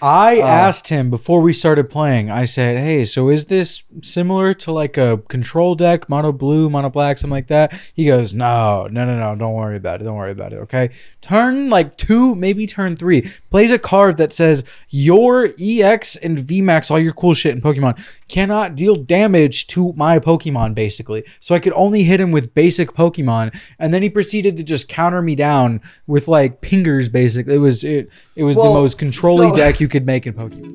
I asked him before we started playing. I said, "Hey, so is this similar to like a control deck, mono blue, mono black, something like that?" He goes, "No. Don't worry about it. Okay." Turn like 2, maybe turn 3, plays a card that says your EX and VMAX, all your cool shit in Pokemon, cannot deal damage to my Pokemon, basically. So I could only hit him with basic Pokemon, and then he proceeded to just counter me down with like pingers. Basically, it was the most controlly deck you could make in Pokemon.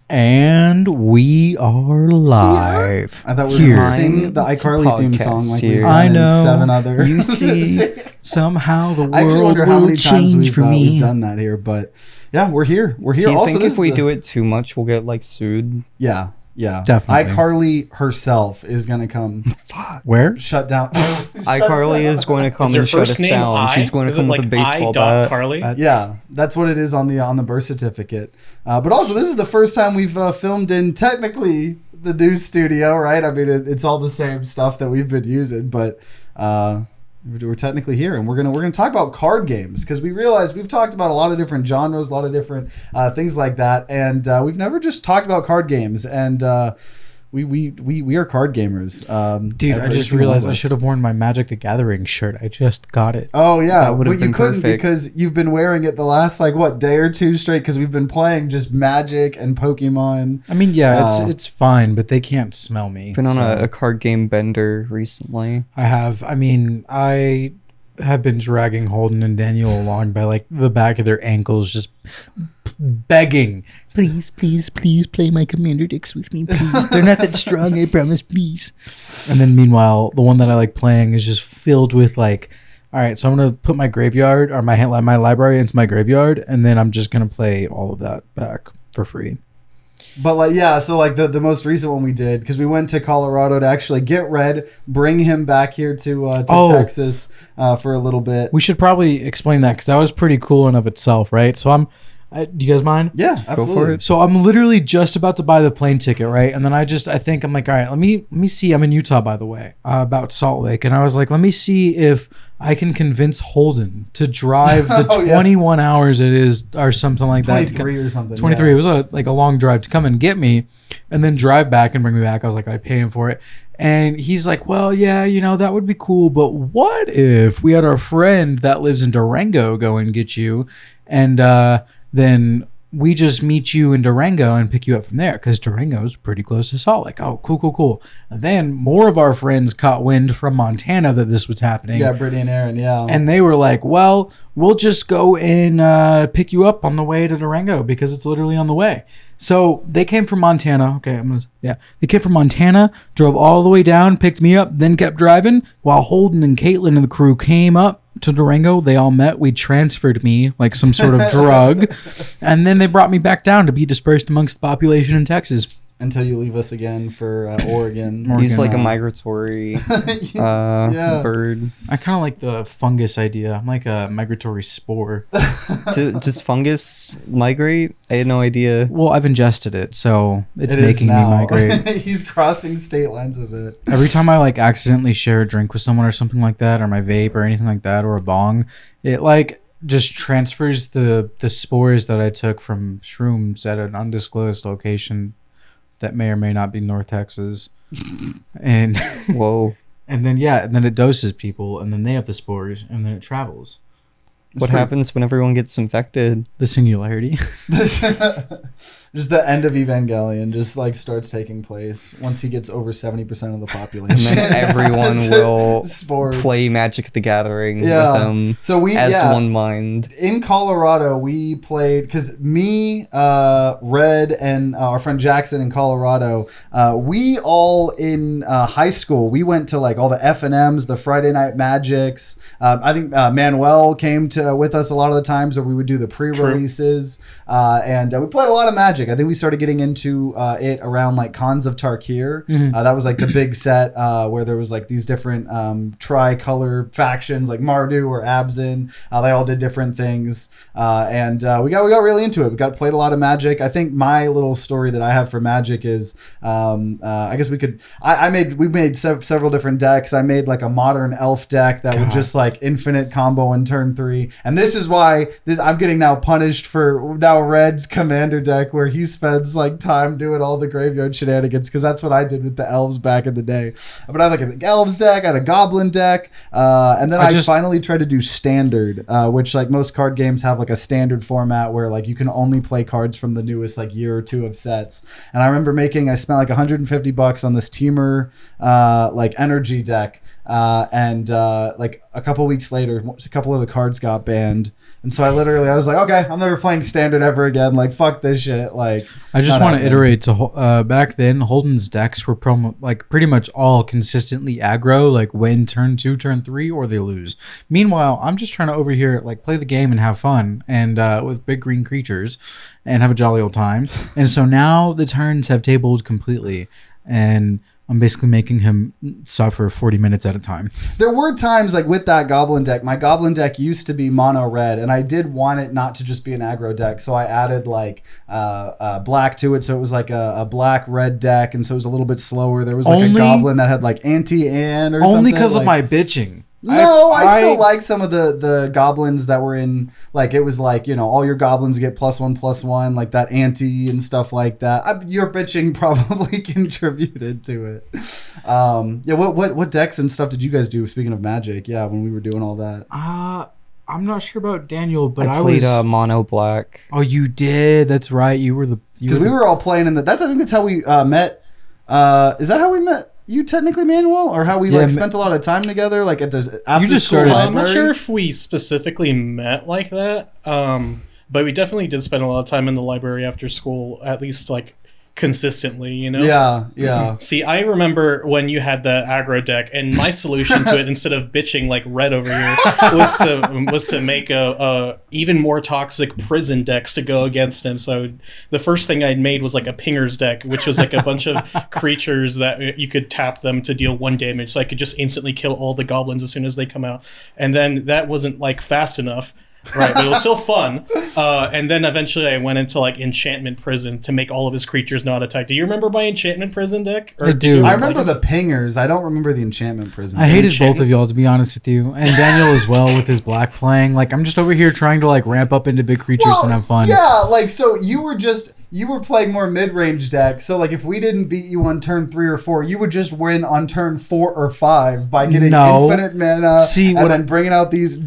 And we are live. I thought we were going to sing the iCarly theme song like we've done in 7 other. You see, somehow the world will change for me. We've done that here, but yeah, we're here. We're here. Do you think if we do it too much, we'll get like sued? Yeah, definitely. iCarly herself is going to come. Where? Shut down. iCarly is going to come and shut us down. She's going to come with a baseball bat. Carly? Yeah, that's what it is on the birth certificate. But also, this is the first time we've filmed in technically the new studio, right? I mean, it's all the same stuff that we've been using, but we're technically here, and we're gonna talk about card games because we realize we've talked about a lot of different genres, a lot of different things like that, and we've never just talked about card games. And we are card gamers. Dude, I just realized I should have worn my Magic the Gathering shirt. I just got it. Oh yeah, that would have been couldn't perfect because you've been wearing it the last day or 2 straight because we've been playing just Magic and Pokemon. I mean, yeah, it's fine, but they can't smell me. Been on a card game bender recently. I have. I mean, I have been dragging Holden and Daniel along by like the back of their ankles, just begging, please play my commander decks with me, please. They're not that strong, I promise, please. And then meanwhile, the one that I like playing is just filled with like, all right, so I'm gonna put my graveyard or my library into my graveyard, and then I'm just gonna play all of that back for free. But the most recent one we did, because we went to Colorado to actually get Red, bring him back here to Texas for a little bit. We should probably explain that because that was pretty cool in of itself, right? So do you guys mind? Yeah, absolutely. Go for it. So I'm literally just about to buy the plane ticket, right? And then I think I'm like, all right, let me see. I'm in Utah, by the way, about Salt Lake. And I was like, let me see if I can convince Holden to drive the 21 hours it is or something like 23 or something. 23. It was a long drive to come and get me and then drive back and bring me back. I was like, I'd pay him for it. And he's like, well, yeah, that would be cool. But what if we had our friend that lives in Durango go and get you and then we just meet you in Durango and pick you up from there because Durango's pretty close to Salt Lake. Oh, cool. And then more of our friends caught wind from Montana that this was happening. Yeah, Brittany and Aaron, yeah. And they were like, well, we'll just go and pick you up on the way to Durango because it's literally on the way. So they came from Montana. Okay, they came from Montana, drove all the way down, picked me up, then kept driving while Holden and Caitlin and the crew came up to Durango. They all met. We transferred me like some sort of drug, and then they brought me back down to be dispersed amongst the population in Texas. Until you leave us again for Oregon. He's like a migratory bird. I kind of like the fungus idea. I'm like a migratory spore. Does fungus migrate? I had no idea. Well, I've ingested it, so it's making me migrate. He's crossing state lines with it. Every time I like accidentally share a drink with someone or something like that, or my vape or anything like that, or a bong, it like just transfers the spores that I took from shrooms at an undisclosed location that may or may not be North Texas. And whoa. And then it doses people, and then they have the spores, and then it travels. What happens when everyone gets infected? The singularity. Just the end of Evangelion just like starts taking place once he gets over 70% of the population. And then everyone will play Magic the Gathering with him one mind. In Colorado, we played, because me, Red, and our friend Jackson in Colorado, we all in high school, we went to like all the F&Ms, the Friday Night Magics. I think Manuel came with us a lot of the times where we would do the pre-releases. And we played a lot of Magic. Magic. I think we started getting into it around like Khans of Tarkir. That was like the big set where there was like these different tri-color factions like Mardu or Abzin. They all did different things, and we got really into it. We played a lot of Magic. I think my little story that I have for Magic is I guess we made several different decks. I made like a modern elf deck that would just like infinite combo in turn 3, and this is why I'm getting now punished for now Red's commander deck where he spends like time doing all the graveyard shenanigans, because that's what I did with the elves back in the day. But I had like an elves deck, I had a goblin deck, and then I finally tried to do standard, which like most card games have like a standard format where like you can only play cards from the newest like year or two of sets. And I remember I spent like $150 on this Teamer like energy deck, and like a couple weeks later a couple of the cards got banned, and so I was like, okay, I'm never playing standard ever again, like fuck this shit. Like, I just want to iterate to back then Holden's decks were like pretty much all consistently aggro, like win turn 2, turn 3, or they lose. Meanwhile, I'm just trying to over here like play the game and have fun, and with big green creatures and have a jolly old time. And so now the turns have tabled completely, and I'm basically making him suffer 40 minutes at a time. There were times like with that goblin deck, my goblin deck used to be mono red, and I did want it not to just be an aggro deck, so I added like black to it, so it was like a black red deck, and so it was a little bit slower. There was like a goblin that had like anti-An or something. Only because of my bitching. No, I still like some of the goblins that were in, like, it was like, you know, all your goblins get +1/+1, like that anti and stuff like that. Your bitching probably contributed to it. Yeah, what decks and stuff did you guys do, speaking of Magic, when we were doing all that? I'm not sure about Daniel, but I played mono black. Oh, you did? That's right. You were the... Because we were all playing in I think that's how we met. Is that how we met? You technically, Manuel, or how we spent a lot of time together, like at the after school library? I'm not sure if we specifically met like that, but we definitely did spend a lot of time in the library after school, at least like consistently, you know? Yeah. See, I remember when you had the aggro deck, and my solution to it, instead of bitching like Red over here, was to make a even more toxic prison decks to go against him. So the first thing I'd made was like a pingers deck, which was like a bunch of creatures that you could tap them to deal 1 damage, so I could just instantly kill all the goblins as soon as they come out. And then that wasn't like fast enough. Right, but it was still fun. And then eventually I went into like Enchantment Prison to make all of his creatures not attack. Do you remember my Enchantment Prison deck? I do. I remember the pingers. I don't remember the Enchantment Prison. I hated both of y'all, to be honest with you. And Daniel as well with his black playing. Like, I'm just over here trying to like ramp up into big creatures and have fun. Yeah, like, so you were playing more mid-range decks, so like if we didn't beat you on turn 3 or 4, you would just win on turn 4 or 5 by getting infinite mana, and then bringing out these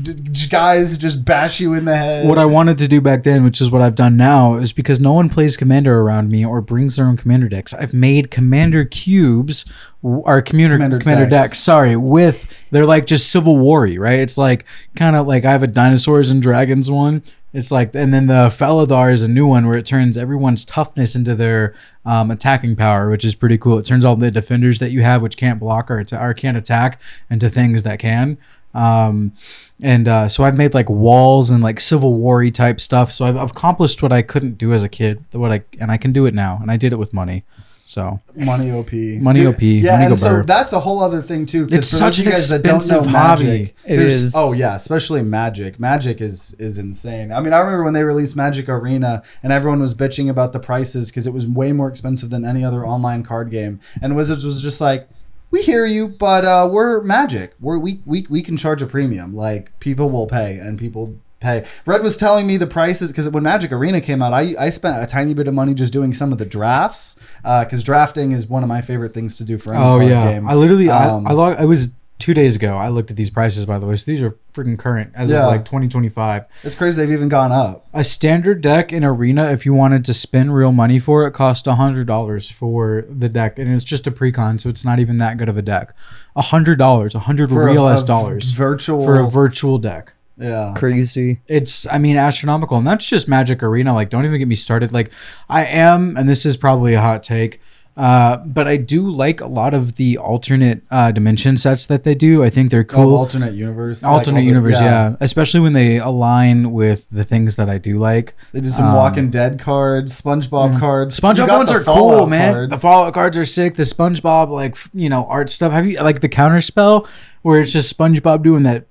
guys just bash you in the head. What I wanted to do back then, which is what I've done now, is because no one plays Commander around me or brings their own Commander decks, I've made Commander cubes, or Commander decks, they're like just Civil War-y, right? It's like kind of like I have a Dinosaurs and Dragons one. It's like, and then the Faladar is a new one where it turns everyone's toughness into their attacking power, which is pretty cool. It turns all the defenders that you have, which can't block or can't attack, into things that can. So I've made like walls and like Civil War-y type stuff. So I've accomplished what I couldn't do as a kid, and I can do it now, and I did it with money. So money OP. Yeah, money and so burr. That's a whole other thing too. It's such an expensive hobby. It is. Oh yeah, especially Magic. Magic is insane. I mean, I remember when they released Magic Arena, and everyone was bitching about the prices because it was way more expensive than any other online card game. And Wizards was just like, we hear you, but we're Magic. We can charge a premium. Like, people will pay, and people pay. Red was telling me the prices because when Magic Arena came out, I spent a tiny bit of money just doing some of the drafts, because drafting is one of my favorite things to do for any card game. I literally I was 2 days ago. I looked at these prices, by the way, so these are freaking current as of like 2025. It's crazy they've even gone up. A standard deck in Arena, if you wanted to spend real money for it, cost $100 for the deck, and it's just a pre-con, so it's not even that good of a deck. $100, $100 real dollars for a virtual deck. Yeah, crazy. It's, I mean, astronomical, and that's just Magic Arena. Like, don't even get me started. Like, I am, and this is probably a hot take, But I do like a lot of the alternate dimension sets that they do. I think they're cool. Alternate universe. Alternate universe, yeah. Especially when they align with the things that I do like. They do some Walking Dead cards, SpongeBob cards. SpongeBob ones are cool, man. Cards. The Fallout cards are sick. The SpongeBob, like, art stuff. Have you, like, the counter spell where it's just SpongeBob doing that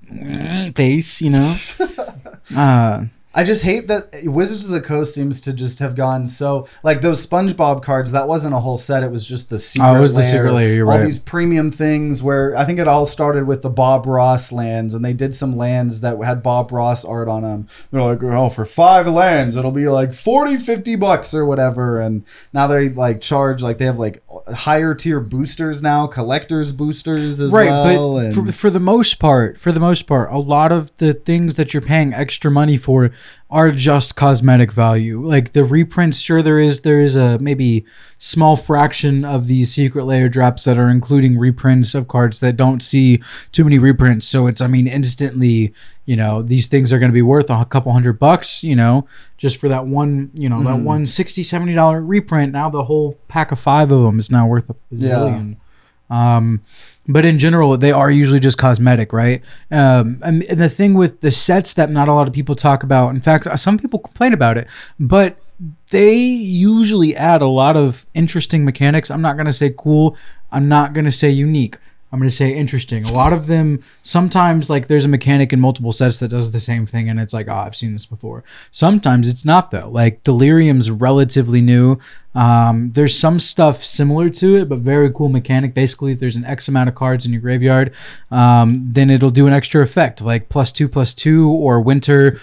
face, I just hate that Wizards of the Coast seems to just have gone so, like, those SpongeBob cards, that wasn't a whole set. It was just the secret layer. Oh, it was the secret layer, you're right. All these premium things where I think it all started with the Bob Ross lands, and they did some lands that had Bob Ross art on them. They're like, for 5 lands, it'll be like $40-$50 or whatever. And now they, like, charge, like, they have, like, higher tier boosters now, collector's boosters as well. Right, but for the most part, a lot of the things that you're paying extra money for are just cosmetic value. Like the reprints, sure, there is a maybe small fraction of these secret layer drops that are including reprints of cards that don't see too many reprints. So it's, instantly, these things are going to be worth a couple $100, just for that one, that one $60-$70 reprint. Now the whole pack of 5 of them is now worth a bazillion. Yeah. But in general, they are usually just cosmetic, right? And the thing with the sets that not a lot of people talk about, in fact, some people complain about it, but they usually add a lot of interesting mechanics. I'm not going to say cool. I'm not going to say unique. I'm going to say interesting. A lot of them, sometimes, like, there's a mechanic in multiple sets that does the same thing, and it's like, I've seen this before. Sometimes it's not, though. Like, Delirium's relatively new. There's some stuff similar to it, but very cool mechanic. Basically, if there's an X amount of cards in your graveyard, then it'll do an extra effect, like +2/+2, or Winter.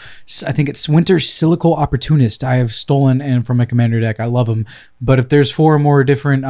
I think it's Winter Silical Opportunist. I have stolen and from my commander deck. I love them. But if there's 4 more different,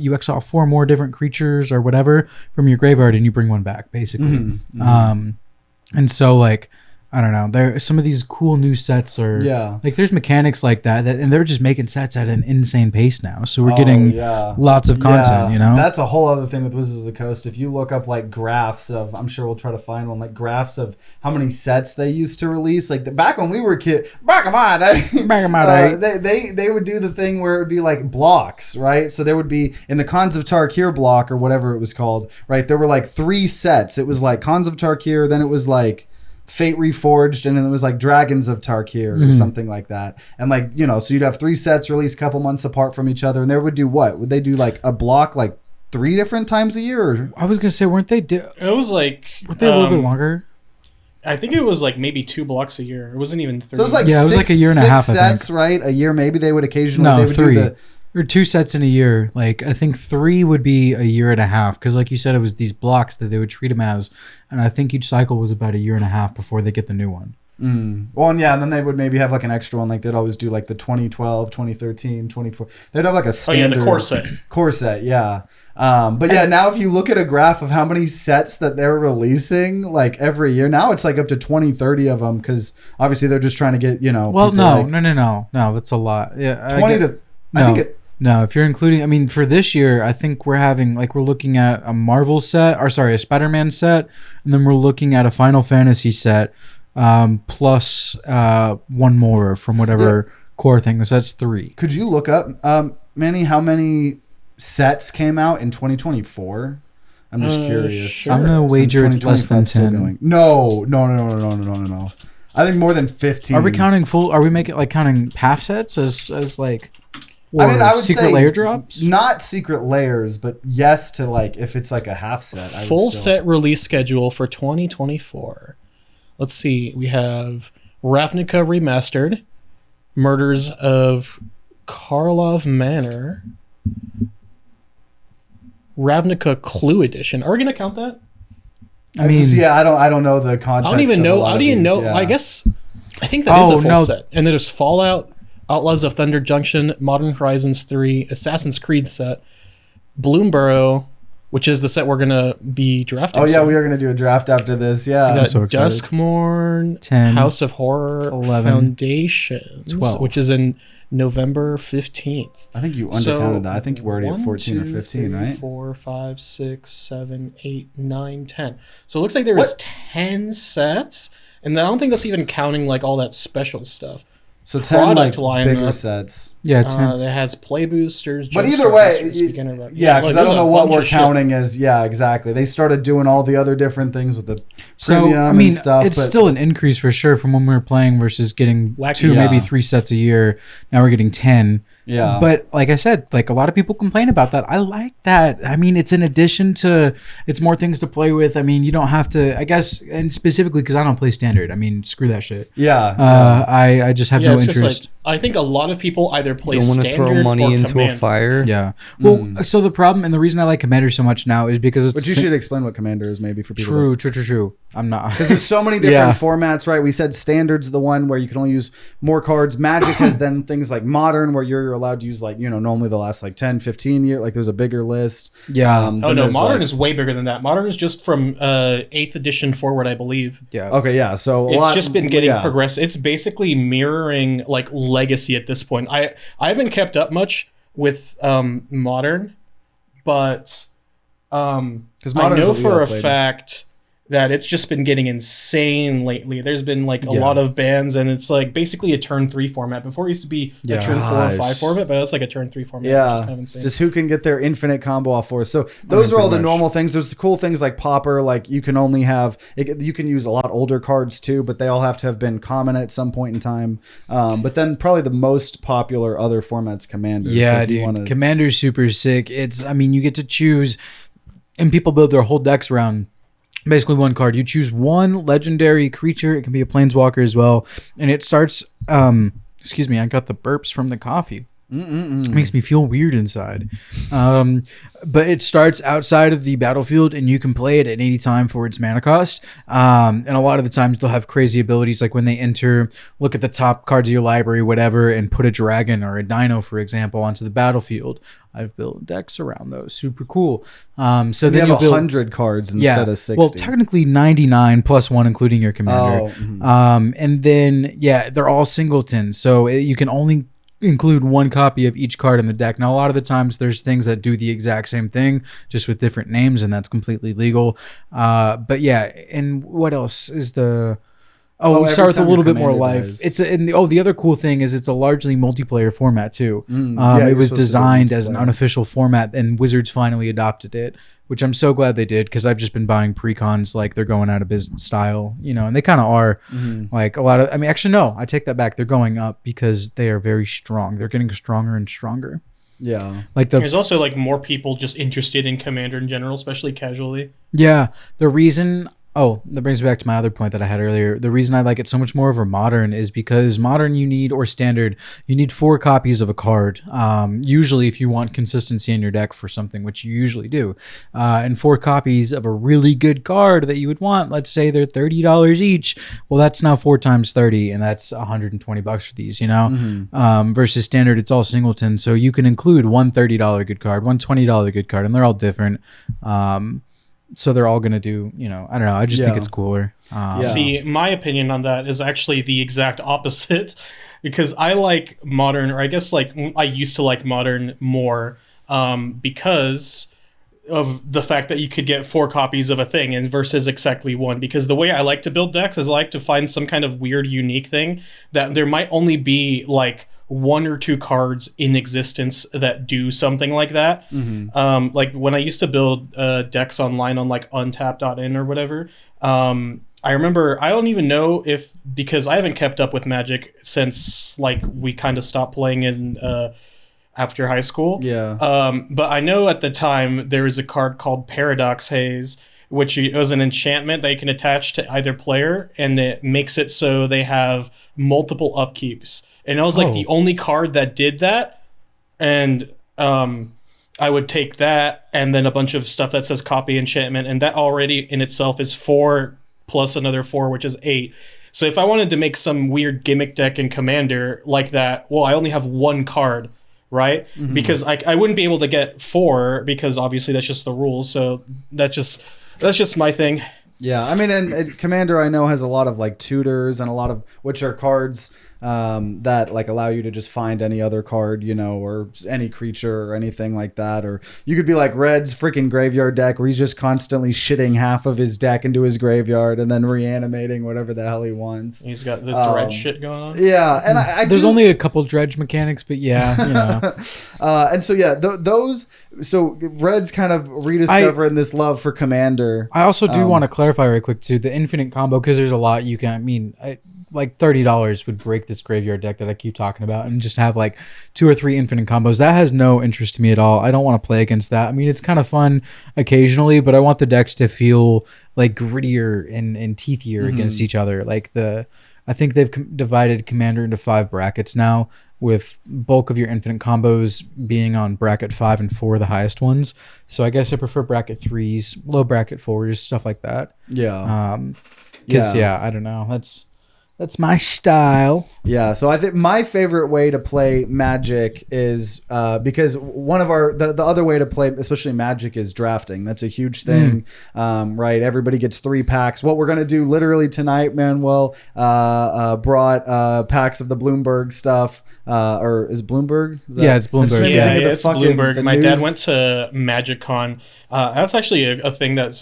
you exile 4 more different creatures or whatever from your graveyard, and you bring one back, basically. And so, like, I don't know. There, some of these cool new sets are like, there's mechanics like that, and they're just making sets at an insane pace now. So we're getting lots of content. That's a whole other thing with Wizards of the Coast. If you look up, like, graphs of, I'm sure we'll try to find one, like graphs of how many sets they used to release. Like back when we were back in my day, they would do the thing where it would be like blocks, right? So there would be in the Khans of Tarkir block or whatever it was called, right? There were like 3 sets. It was like Khans of Tarkir, then it was like Fate Reforged, and then it was like Dragons of Tarkir or something like that. And, like, so you'd have 3 sets released a couple months apart from each other, and they would do what? Would they do like a block like 3 different times a year? Or? I was gonna say, weren't they? It was like, weren't they a little bit longer? I think it was like maybe 2 blocks a year. It wasn't even 3. So it was like it was like a year and a half. Sets, right? A year, maybe they would occasionally. They would 3. do or 2 sets in a year. Like, I think 3 would be a year and a half, because like you said, it was these blocks that they would treat them as, and I think each cycle was about a year and a half before they get the new one. Well, and then they would maybe have like an extra one, like they'd always do like the 2012, 2013, 24. They'd have like a standard the core set. Core set, yeah. But yeah, now if you look at a graph of how many sets that they're releasing like every year, now it's like up to 20, 30 of them, because obviously they're just trying to get, Well, no, that's a lot. Yeah, 20 to. No. I think no, if you're including, for this year, I think we're looking at a Marvel set, a Spider-Man set, and then we're looking at a Final Fantasy set, plus 1 more from whatever core thing. So that's 3. Could you look up, Manny, how many sets came out in 2024? I'm just curious. Sure. I'm gonna wager it's less than 10. No. I think more than 15. Are we counting full? Are we counting half sets as like? I would secret say layer drops? Not secret layers, but yes to, like, if it's like a half set. Full set release schedule for 2024. Let's see. We have Ravnica Remastered, Murders of Karlov Manor, Ravnica Clue Edition. Are we gonna count that? I don't know the context. I don't even know. How do you know? Yeah. I think that is a full set. And then there's Fallout, Outlaws of Thunder Junction, Modern Horizons 3, Assassin's Creed set, Bloomborough, which is the set we're going to be drafting. Oh, yeah, we are going to do a draft after this, yeah. We got Duskmourn, 10, House of Horror, 11, Foundations, 12. which is in November 15th. I think you undercounted that. I think we're already at 14 or 15, 3, right? 4, 5, 6, 7, 8, 9, 10. So it looks like there was 10 sets, and I don't think that's even counting like all that special stuff. So 10 like lineup, bigger sets. Yeah, 10. It has play boosters. But either way, yeah, because I don't know what we're counting shit. as. Yeah, exactly. They started doing all the other different things with the So premium I mean, and stuff. it's still an increase for sure from when we were playing versus getting Wacky. 2, maybe 3 sets a year. Now we're getting 10. Yeah. But like I said, like a lot of people complain about that. I like that. I mean, it's in addition to, it's more things to play with. I mean, you don't have to, I guess, and specifically because I don't play standard. I mean, screw that shit. Yeah. I just have no it's interest. just like, I think a lot of people either play Don't want to standard throw money or into Commander. a fire. Yeah. Well, so the problem and the reason I like Commander so much now is because it's But you should explain what Commander is maybe for people. True. I'm not. Because there's so many different formats, right? We said Standard's the one where you can only use more cards. Magic has then things like Modern where you're allowed to use like, normally the last like 10, 15 years. Like there's a bigger list. Yeah. Oh no, Modern is way bigger than that. Modern is just from 8th edition forward, I believe. Yeah. Okay, yeah. So it's just been getting progressive. It's basically mirroring like Legacy at this point. I haven't kept up much with Modern, but I know for a fact that it's just been getting insane lately. There's been like a lot of bans, and it's like basically a turn 3 format. Before it used to be a turn 4 or 5 format, but it's like a turn 3 format. Yeah, just kind of insane. Just who can get their infinite combo off for. So those are all the normal things. There's the cool things like Pauper, like you can only have, you can use a lot older cards too, but they all have to have been common at some point in time. But then probably the most popular other formats, Commander. Yeah, so dude, Commander's super sick. It's, I mean, you get to choose, and people build their whole decks around basically one card. You choose one legendary creature. It can be a planeswalker as well. And it starts, excuse me, I got the burps from the coffee. It makes me feel weird inside. But it starts outside of the battlefield, and you can play it at any time for its mana cost. And a lot of the times they'll have crazy abilities, like when they enter, look at the top cards of your library, whatever, and put a dragon or a dino, for example, onto the battlefield. I've built decks around those. Super cool. So then you have 100 cards instead of 60. Well, technically 99 plus 1, including your commander. And then, they're all singletons. So you can only include one copy of each card in the deck. Now, a lot of the times there's things that do the exact same thing, just with different names, and that's completely legal. But yeah, and what else is the... we start with a little bit more life. The other cool thing is it's a largely multiplayer format too. It was designed as an unofficial format, and Wizards finally adopted it, which I'm so glad they did, because I've just been buying precons like they're going out of business style, and they kind of are. Like a lot of, I mean, actually no, I take that back. They're going up because they are very strong. They're getting stronger and stronger. Yeah. Like there's also like more people just interested in Commander in general, especially casually. Yeah. The reason... Oh, that brings me back to my other point that I had earlier. The reason I like it so much more over Modern is because Modern or Standard, you need 4 copies of a card. Usually if you want consistency in your deck for something, which you usually do. And 4 copies of a really good card that you would want, let's say they're $30 each. Well, that's now 4 times 30, and that's $120 for these, versus Standard, it's all singleton. So you can include one $30 good card, one $20 good card, and they're all different. So they're all going to do, I don't know. I just think it's cooler. See, my opinion on that is actually the exact opposite, because I like Modern, or I guess like I used to like Modern more because of the fact that you could get 4 copies of a thing and versus exactly 1. Because the way I like to build decks is I like to find some kind of weird, unique thing that there might only be like 1 or 2 cards in existence that do something like that. Like when I used to build decks online on like untap.in or whatever, I remember, I don't even know if, because I haven't kept up with Magic since like we kind of stopped playing in after high school. But I know at the time there was a card called Paradox Haze, which was an enchantment that you can attach to either player, and it makes it so they have multiple upkeeps. And it was like the only card that did that. And I would take that and then a bunch of stuff that says copy enchantment. And that already in itself is 4 plus another 4, which is 8. So if I wanted to make some weird gimmick deck in Commander like that, well, I only have 1 card, right? Because I wouldn't be able to get 4, because obviously that's just the rules. So that's just my thing. Yeah, I mean, and Commander I know has a lot of like tutors and a lot of, which are cards that like allow you to just find any other card, you know, or any creature or anything like that. Or you could be like Red's freaking graveyard deck, where he's just constantly shitting half of his deck into his graveyard and then reanimating whatever the hell he wants. He's got the dredge shit going on. Yeah, and there's only a couple dredge mechanics, but yeah, you know. And so yeah, those. So Red's kind of rediscovering this love for Commander. I also do want to clarify right quick too, the infinite combo, because there's a lot you can. I mean, like $30 would break this graveyard deck that I keep talking about, and just have like 2 or 3 infinite combos. That has no interest to me at all. I don't want to play against that. I mean, it's kind of fun occasionally, but I want the decks to feel like grittier and teethier against each other. Like I think they've divided Commander into 5 brackets now, with bulk of your infinite combos being on bracket 5 and 4, the highest ones. So I guess I prefer bracket 3s, low bracket 4s, stuff like that. Yeah. Because I don't know. That's my style. Yeah, so I think my favorite way to play Magic is because one of the other way to play, especially Magic, is drafting. That's a huge thing, right? Everybody gets 3 packs. What we're gonna do literally tonight, Manuel brought packs of the Bloomberg stuff. Or is it Bloomberg? It's Bloomberg. Yeah, it's Bloomberg. My dad went to MagicCon. That's actually a thing that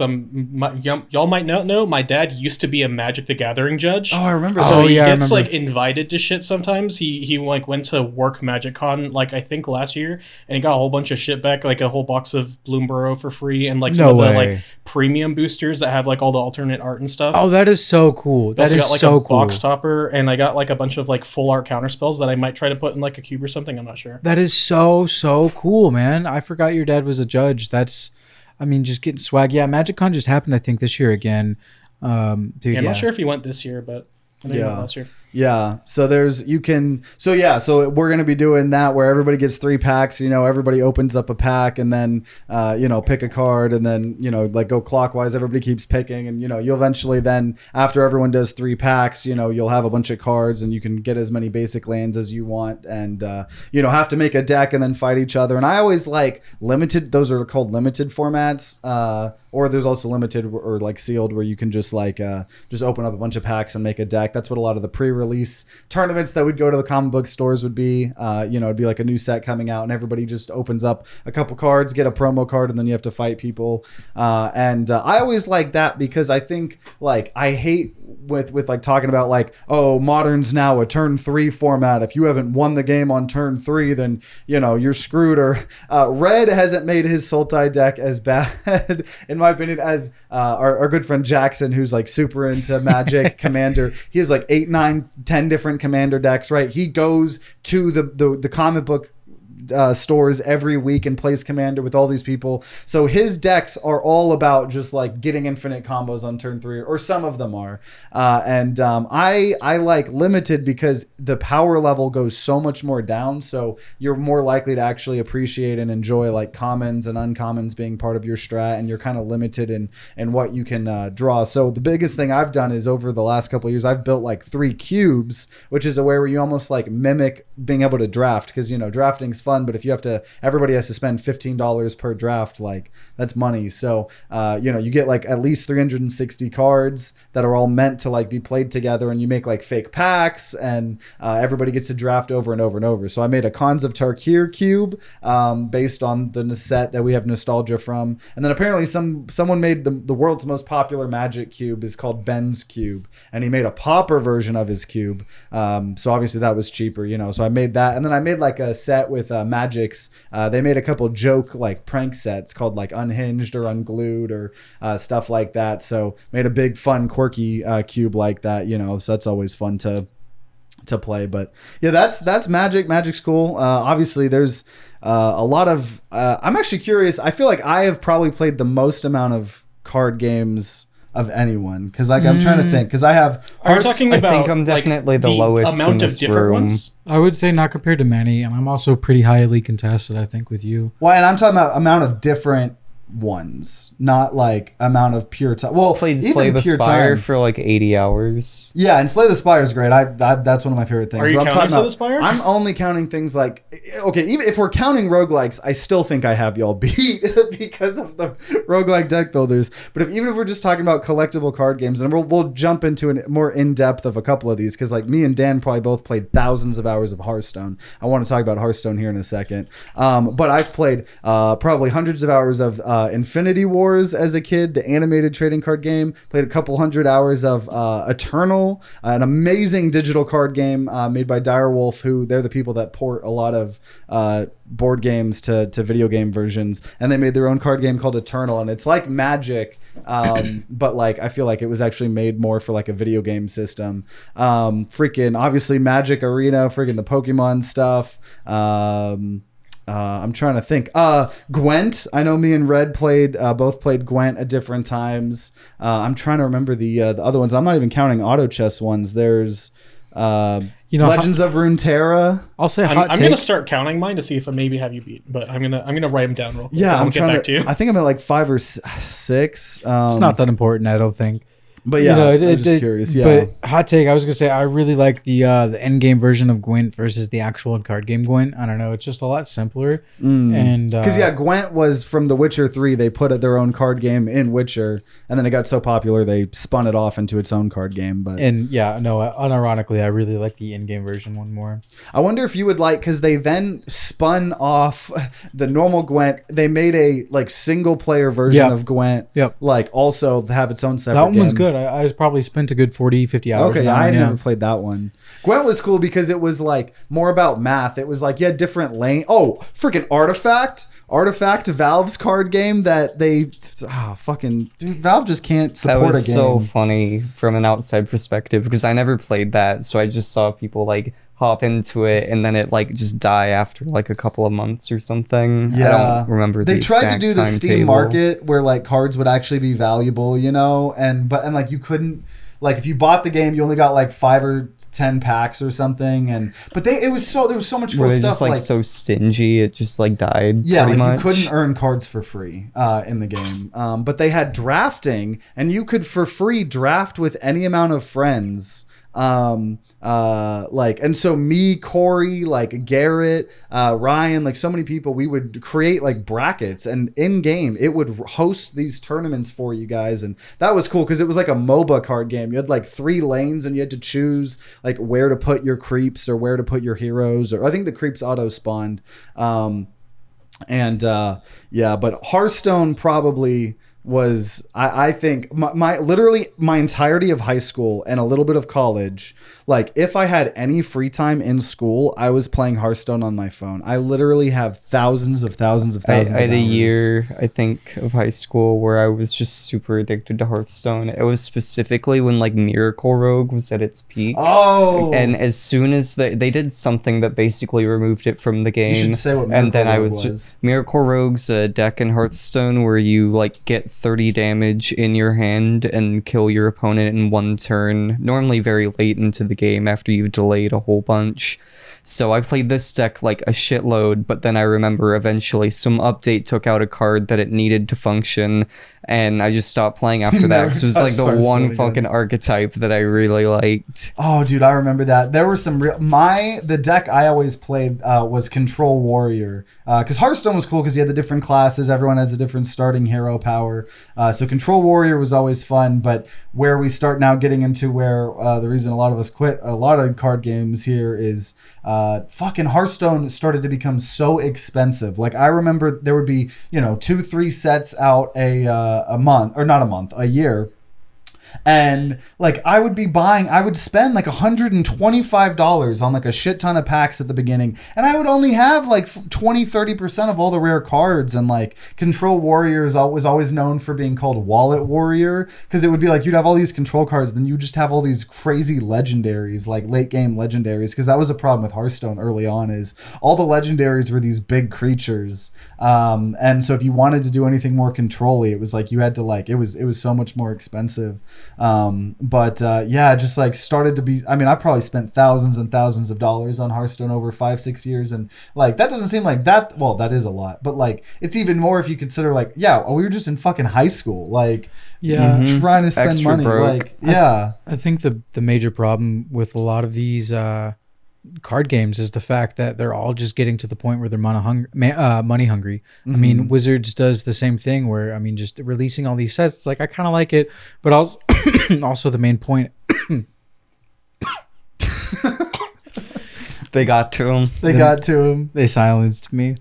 y'all might not know. My dad used to be a Magic the Gathering judge. Oh, I remember. So he gets like invited to shit sometimes. He like went to work MagicCon like I think last year, and he got a whole bunch of shit back, like a whole box of Bloomborough for free, and like some of the like premium boosters that have like all the alternate art and stuff. Oh, that is so cool. That is got, so a cool. Box topper, and I got like a bunch of like full art counter spells that I might try to put in like a cube or something. I'm not sure. That is so cool, man. I forgot your dad was a judge. I mean, just getting swag. Yeah, MagicCon just happened, I think, this year again. Dude, I'm not sure if he went this year, but I think he went last year. Yeah. So so we're going to be doing that where everybody gets 3 packs, you know, everybody opens up a pack and then, pick a card and then, like go clockwise. Everybody keeps picking and, you'll eventually then after everyone does 3 packs, you'll have a bunch of cards and you can get as many basic lands as you want and, have to make a deck and then fight each other. And I always like limited. Those are called limited formats. Or there's also limited or like sealed where you can just like just open up a bunch of packs and make a deck. That's what a lot of the pre-release tournaments that would go to the comic book stores would be. It'd be like a new set coming out and everybody just opens up a couple cards, get a promo card, and then you have to fight people. And I always like that because I think like I hate with like talking about like, oh, Modern's now a turn 3 format. If you haven't won the game on turn 3, then you're screwed. Or Red hasn't made his Sultai deck as bad in my opinion as our good friend Jackson, who's like super into Magic Commander. He has like 8, 9, 10 different Commander decks, right? He goes to the comic book stores every week and plays Commander with all these people. So his decks are all about just like getting infinite combos on turn 3, or some of them are. I like limited because the power level goes so much more down. So you're more likely to actually appreciate and enjoy like commons and uncommons being part of your strat, and you're kind of limited in what you can draw. So the biggest thing I've done is over the last couple of years, I've built like 3 cubes, which is a way where you almost like mimic being able to draft, because drafting's fun, but if everybody has to spend $15 per draft, like that's money. So you get like at least 360 cards that are all meant to like be played together, and you make like fake packs, and everybody gets to draft over and over and over. So I made a Khans of Tarkir cube based on the set that we have nostalgia from, and then apparently someone made the world's most popular Magic cube is called Ben's cube, and he made a pauper version of his cube. So obviously that was cheaper, so I made that, and then I made like a set with Magic's. They made a couple joke like prank sets called like Unhinged or Unglued or stuff like that. So made a big fun quirky cube like that, so that's always fun to play. But yeah, that's Magic. Magic's cool. Obviously there's a lot of I'm actually curious. I feel like I have probably played the most amount of card games of anyone, because like I'm trying to think, because I have I think I'm definitely like, the lowest amount in of different room. ones. I would say not compared to many, and I'm also pretty highly contested, I think, with you. Well, and I'm talking about amount of different ones, not like amount of pure time. Well, played Slay the Spire for like 80 hours. Yeah, and Slay the Spire is great. That's one of my favorite things. Are you counting Slay the Spire? I'm only counting things like, okay, even if we're counting roguelikes, I still think I have y'all beat because of the roguelike deck builders. But even if we're just talking about collectible card games, and we'll jump into a more in-depth of a couple of these, because like me and Dan probably both played thousands of hours of Hearthstone. I want to talk about Hearthstone here in a second. But I've played probably hundreds of hours of Infinity Wars as a kid, the animated trading card game. Played a couple hundred hours of Eternal, an amazing digital card game made by Direwolf, who they're the people that port a lot of board games to video game versions, and they made their own card game called Eternal, and it's like Magic, but like I feel like it was actually made more for like a video game system. Freaking obviously Magic Arena, freaking the Pokemon stuff. I'm trying to think. Gwent. I know me and Red both played Gwent at different times. I'm trying to remember the other ones. I'm not even counting auto chess ones. There's Legends of Runeterra. I'll say I'm gonna start counting mine to see if I maybe have you beat, but I'm gonna write them down real quick. Yeah, I'll get back to you. I think I'm at like 5 or 6. It's not that important, I don't think. But yeah, I was just curious. Yeah, but hot take, I was gonna say I really like the end game version of Gwent versus the actual card game Gwent. I don't know, it's just a lot simpler. And because Gwent was from The Witcher 3. They put their own card game in Witcher, and then it got so popular they spun it off into its own card game. But unironically, I really like the in game version one more. I wonder if you would like, because they then spun off the normal Gwent. They made a like single player version of Gwent. Yep. Like also have its own separate. That one game. was good. I probably spent a good 40-50 hours. Okay, I never played that one. Gwent was cool because it was like more about math. It was like you had different lane. Oh, freaking Artifact, Valve's card game that they Valve just can't support a game. That was so funny from an outside perspective because I never played that, so I just saw people like hop into it and then it like just die after like a couple of months or something. Yeah, I don't remember. They tried to do the Steam market where like cards would actually be valuable, and like you couldn't. Like if you bought the game, you only got like 5 or 10 packs or something, there was so much cool stuff. Just like so stingy, it just like died. Yeah, pretty much. You couldn't earn cards for free in the game. But they had drafting, and you could for free draft with any amount of friends. And so me, Corey, like Garrett, Ryan, like so many people, we would create like brackets, and in game it would host these tournaments for you guys, and that was cool because it was like a MOBA card game. You had like 3 lanes, and you had to choose like where to put your creeps or where to put your heroes, or I think the creeps auto spawned. But Hearthstone probably was, I think my entirety of high school and a little bit of college. Like if I had any free time in school, I was playing Hearthstone on my phone. I literally have thousands of hours. I had a year, I think, of high school where I was just super addicted to Hearthstone. It was specifically when like Miracle Rogue was at its peak. Oh. And as soon as they did something that basically removed it from the game. You should say what Miracle Rogue was. Miracle Rogue's a deck in Hearthstone where you like get 30 damage in your hand and kill your opponent in one turn, normally very late into the game after you've delayed a whole bunch. So I played this deck like a shitload, but then I remember eventually some update took out a card that it needed to function, and I just stopped playing after that because it was like the one fucking archetype that I really liked. Oh, dude, I remember that. There were some the deck I always played was Control Warrior, because Hearthstone was cool because you had the different classes. Everyone has a different starting hero power. So Control Warrior was always fun, but where we start now getting into where the reason a lot of us quit a lot of card games here is fucking Hearthstone started to become so expensive. Like I remember there would be 2-3 sets out a year. And like I would spend like $125 on like a shit ton of packs at the beginning, and I would only have like 20-30% of all the rare cards. And like Control Warrior was always known for being called Wallet Warrior because it would be like you'd have all these control cards, then you just have all these crazy legendaries, like late game legendaries, because that was a problem with Hearthstone early on, is all the legendaries were these big creatures. And so if you wanted to do anything more control-y, it was like you had to like it was so much more expensive. Yeah, just like started to be. I mean, I probably spent thousands and thousands of dollars on Hearthstone over 5-6 years, and like that doesn't seem like that. Well, that is a lot, but like it's even more if you consider like we were just in fucking high school, like trying to spend Extra money, broke. like yeah. I think the major problem with a lot of these card games is the fact that they're all just getting to the point where they're money hungry. I mean, Wizards does the same thing where, I mean, just releasing all these sets, it's like, I kind of like it, but also, also the main point. They got to him. They got to him. They silenced me.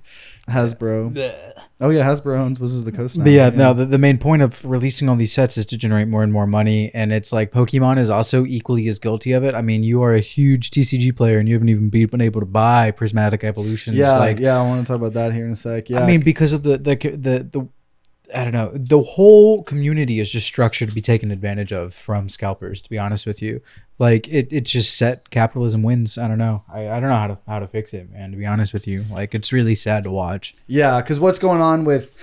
Hasbro. Oh yeah, Hasbro owns Wizards of the Coast now. But yeah, no, the main point of releasing all these sets is to generate more and more money, and it's like Pokemon is also equally as guilty of it. I mean, you are a huge TCG player, and you haven't even been able to buy Prismatic Evolutions. Yeah, like, I want to talk about that here in a sec. Yeah, I mean, because of the I don't know, the whole community is just structured to be taken advantage of from scalpers, to be honest with you. Like it's just set, capitalism wins. I don't know. I don't know how to fix it, man, to be honest with you. Like it's really sad to watch. Yeah, because what's going on with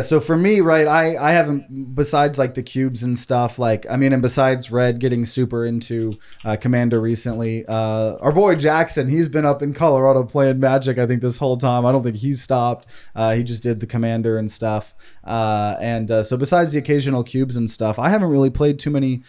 so for me, right, I haven't, besides like the cubes and stuff, like I mean, and besides Red getting super into Commander recently, our boy Jackson, he's been up in Colorado playing Magic, I think, this whole time. I don't think he's stopped. He just did the Commander and stuff. So besides the occasional cubes and stuff, I haven't really played too many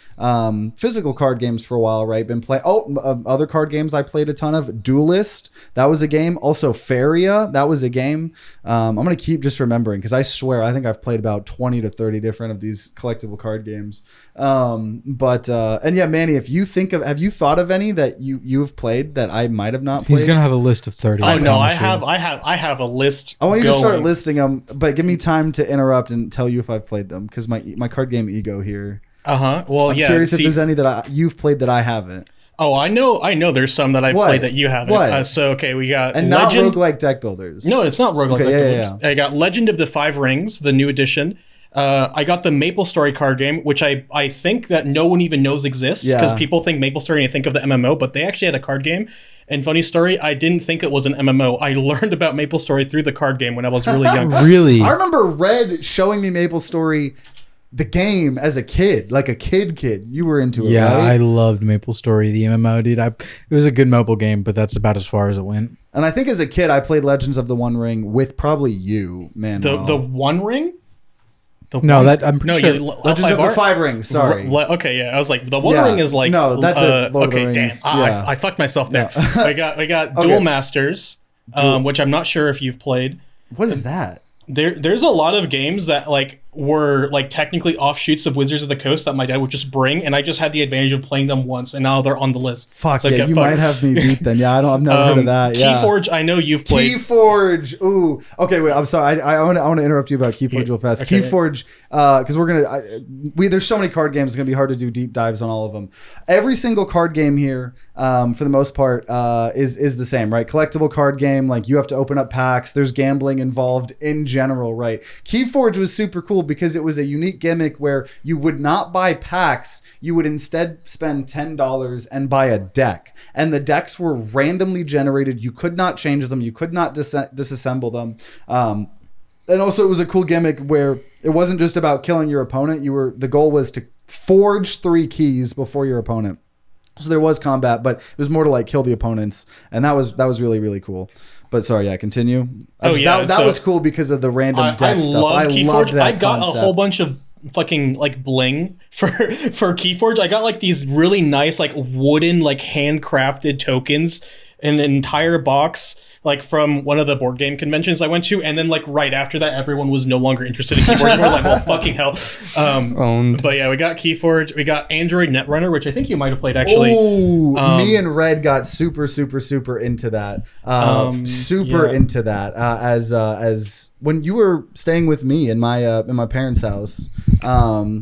physical card games for a while, right? Been playing other card games I played a ton of. Duelist, that was a game. Also Faria, that was a game. I'm gonna keep just remembering, because I swear I think I've played about 20 to 30 different of these collectible card games. And yeah, Manny, if you think of, have you thought of any that you've played that I might have not played? He's gonna have a list of 30. Oh no, I promise you. have a list. I want you going. to start listing them, but give me time to interrupt and tell you if I've played them, because my card game ego here. Well, I'm yeah. curious if there's any that you've played that I haven't. Oh, I know. There's some that I've What? played that you haven't. What? So okay, we got And Legend. not roguelike deck builders. No, it's not roguelike. Okay, deck builders. I got Legend of the Five Rings, the new edition. I got the Maple Story card game, which I think that no one even knows exists, because people think Maple Story and they think of the MMO, but they actually had a card game. And funny story, I didn't think it was an MMO. I learned about Maple Story through the card game when I was really young. Really? I remember Red showing me Maple Story, the game, as a kid, like a kid. You were into it, Yeah, right? I loved Maple Story, the MMO, dude. It was a good mobile game, but that's about as far as it went. And I think as a kid, I played Legends of the One Ring with probably you, man. The One Ring? No, that I'm pretty sure. Legends of the Five Rings. Sorry. Okay, yeah. I was like, the One Yeah. Ring is like, No, that's a Lord of the okay, Rings. damn. Yeah. I fucked myself there. No. I got Okay. Duel Masters, which I'm not sure if you've played. What is that? There's a lot of games that like were like technically offshoots of Wizards of the Coast that my dad would just bring, and I just had the advantage of playing them once, and now they're on the list. Fuck, So yeah, get you fucked. might have me beat then. Yeah, I've never heard of that. Yeah. Keyforge, I know you've played. Keyforge. Ooh. Okay, wait. I'm sorry. I want to interrupt you about Keyforge real fast. Okay. Keyforge, because we're gonna. There's so many card games. It's gonna be hard to do deep dives on all of them. Every single card game here, for the most part, is the same, right? Collectible card game. Like you have to open up packs. There's gambling involved in general, right? Keyforge was super cool because it was a unique gimmick where you would not buy packs. You would instead spend $10 and buy a deck, and the decks were randomly generated. You could not change them. You could not disassemble them. And also, it was a cool gimmick where it wasn't just about killing your opponent. The goal was to forge 3 keys before your opponent. So there was combat, but it was more to like kill the opponents, and that was really, really cool. But sorry, yeah, continue. That was cool because of the random deck stuff. I loved that I got concept. a whole bunch of fucking like bling for Keyforge. I got like these really nice like wooden like handcrafted tokens in an entire box, like from one of the board game conventions I went to, and then like right after that, everyone was no longer interested in Keyforge. Everyone was like, "Well, fucking hell." Owned. But yeah, we got Keyforge. We got Android Netrunner, which I think you might have played actually. Ooh, me and Red got super into that. Into that. As when you were staying with me in my parents' house.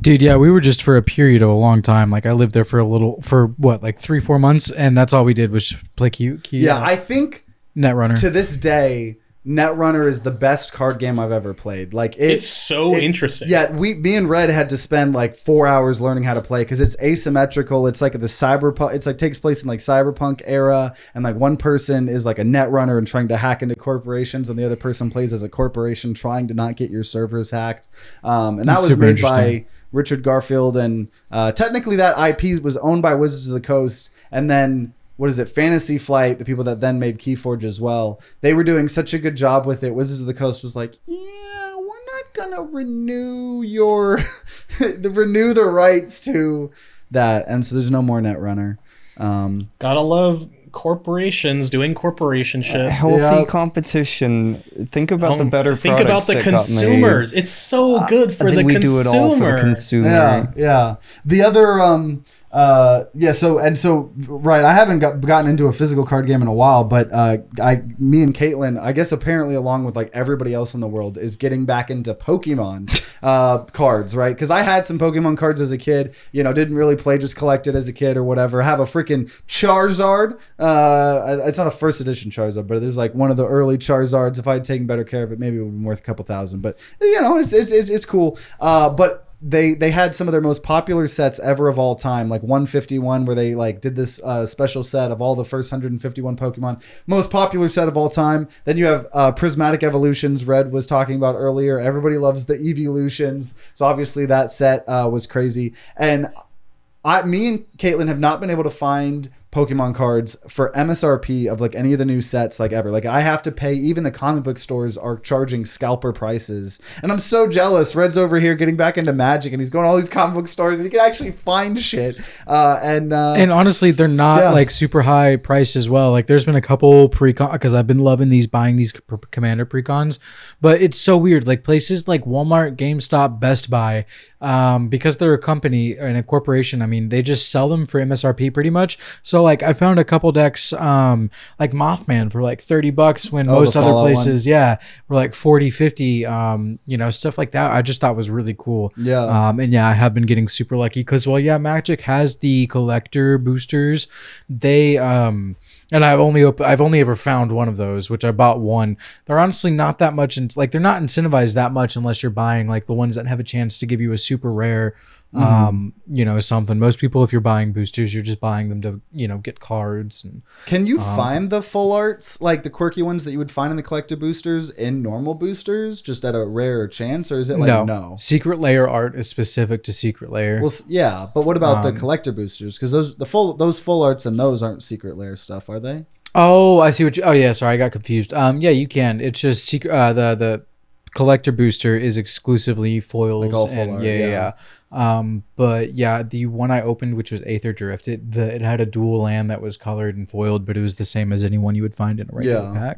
Dude, yeah, we were just for a period of a long time. Like I lived there for like 3-4 months, and that's all we did was play Key. Yeah, I think Netrunner. to this day, Netrunner is the best card game I've ever played. Like it's so interesting. Yeah, me and Red had to spend like 4 hours learning how to play because it's asymmetrical. It's like the cyberpunk. It's like takes place in like cyberpunk era, and like one person is like a Netrunner and trying to hack into corporations, and the other person plays as a corporation trying to not get your servers hacked. And that was made by Richard Garfield, and technically that IP was owned by Wizards of the Coast, and then what is it, Fantasy Flight, the people that then made Keyforge as well. They were doing such a good job with it. Wizards of the Coast was like, yeah, we're not gonna renew renew the rights to that, and so there's no more Netrunner. Gotta love corporations doing corporation shit. Healthy competition. Think about the better think about the consumers. It's so good for the consumer. We do it all for the consumer. Yeah. The other so right, I haven't gotten into a physical card game in a while, but me and Caitlin, I guess apparently along with like everybody else in the world, is getting back into Pokemon cards, right? Because I had some Pokemon cards as a kid, didn't really play, just collected as a kid or whatever. I have a freaking Charizard. It's not a first edition Charizard, but there's like one of the early Charizards. If I had taken better care of it, maybe it would be worth a couple thousand, but it's cool. But they had some of their most popular sets ever of all time, like 151, where they like did this special set of all the first 151 Pokemon, most popular set of all time. Then you have Prismatic Evolutions, Red was talking about earlier. Everybody loves the Evolutions, so obviously that set was crazy. And me and Caitlin have not been able to find Pokemon cards for MSRP of like any of the new sets like ever. Like I have to pay, even the comic book stores are charging scalper prices, and I'm so jealous. Red's over here getting back into Magic, and he's going to all these comic book stores and he can actually find shit. And honestly, they're not like super high priced as well. Like there's been a couple pre-con, because I've been loving buying these Commander pre-cons, but it's so weird. Like places like Walmart, GameStop, Best Buy, because they're a company and a corporation, I mean, they just sell them for MSRP pretty much. So like I found a couple decks like Mothman for like $30 when most other places were like 40, 50, stuff like that. I just thought was really cool. And I have been getting super lucky because Magic has the collector boosters. They and I've only ever found one of those, which I bought one. They're honestly not that much, and like they're not incentivized that much unless you're buying like the ones that have a chance to give you a super rare something. Most people, if you're buying boosters, you're just buying them to get cards. And can you find the full arts, like the quirky ones that you would find in the collector boosters, in normal boosters, just at a rare chance, or is it like no? Secret Layer art is specific to Secret Layer. Well, yeah, but what about the collector boosters? Because those full arts and those aren't Secret Layer stuff, are they? Oh, I see what you. Oh yeah, sorry, I got confused. You can. It's just secret. The collector booster is exclusively foils. Like all full art, but the one I opened, which was Aether Drift, it had a dual land that was colored and foiled, but it was the same as any one you would find in a regular pack.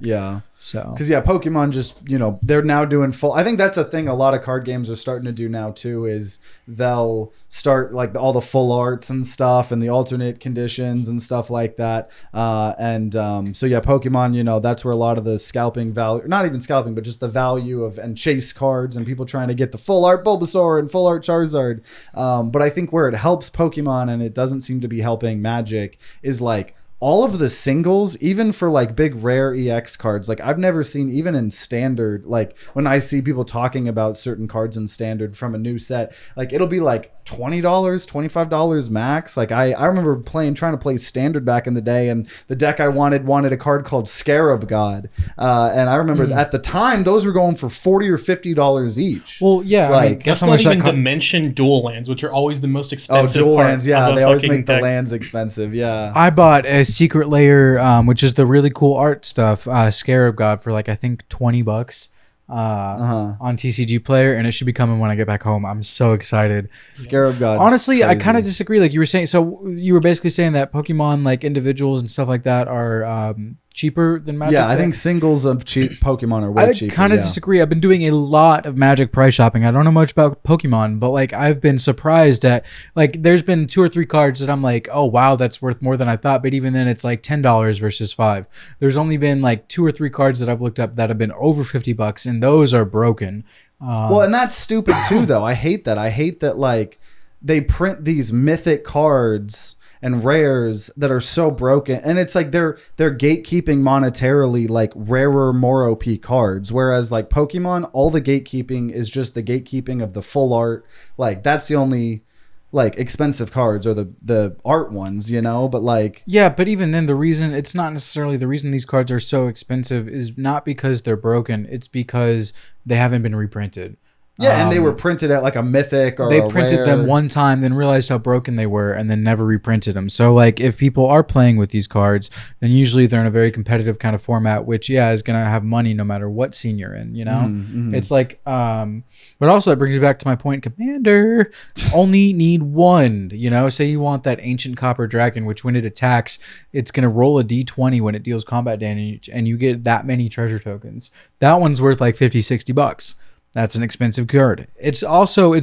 So because Pokemon just they're now doing full. I think that's a thing a lot of card games are starting to do now too, is they'll start like all the full arts and stuff and the alternate conditions and stuff like that. Pokemon, that's where a lot of the scalping value, not even scalping, but just the value of and chase cards and people trying to get the full art Bulbasaur and full art Charizard. But I think where it helps Pokemon and it doesn't seem to be helping Magic is like all of the singles, even for like big rare EX cards. Like I've never seen, even in standard, like when I see people talking about certain cards in standard from a new set, like it'll be like $20, $25 max. Like I remember trying to play standard back in the day, and the deck I wanted a card called Scarab God. And I remember at the time those were going for $40 or $50 each. Well, yeah, like that's not even Dimension dual lands, which are always the most expensive. Dual lands, they always make deck. the lands expensive. Yeah, I bought a Secret Layer, which is the really cool art stuff, Scarab God for like I think $20 on TCG Player, and it should be coming when I get back home. I'm so excited. Scarab God. Honestly, crazy. I kind of disagree. Like you were saying, so you were basically saying that Pokemon like individuals and stuff like that are cheaper than Magic. Yeah, I think singles of cheap Pokemon are way cheaper. I kind of disagree. I've been doing a lot of Magic price shopping. I don't know much about Pokemon, but like I've been surprised at like there's been 2 or 3 cards that I'm like, oh wow, that's worth more than I thought. But even then, it's like $10 versus $5. There's only been like 2 or 3 cards that I've looked up that have been over $50, and those are broken. Well, and that's stupid too, though. I hate that. I hate that like they print these mythic cards and rares that are so broken, and it's like they're gatekeeping monetarily like rarer, more OP cards, whereas like Pokemon, all the gatekeeping is just the gatekeeping of the full art. Like that's the only like expensive cards or the art ones, but like but even then it's not necessarily the reason these cards are so expensive is not because they're broken, it's because they haven't been reprinted. Yeah, and they were printed at like a mythic or they a printed rare. them one time, then realized how broken they were, and then never reprinted them. So like, if people are playing with these cards, then usually they're in a very competitive kind of format, which is gonna have money no matter what scene you're in. You know, it's like, but also that brings me back to my point. Commander only need one. You know, say you want that ancient copper dragon, which when it attacks, it's gonna roll a d20 when it deals combat damage, and you get that many treasure tokens. That one's worth like $50-$60. That's an expensive card. It's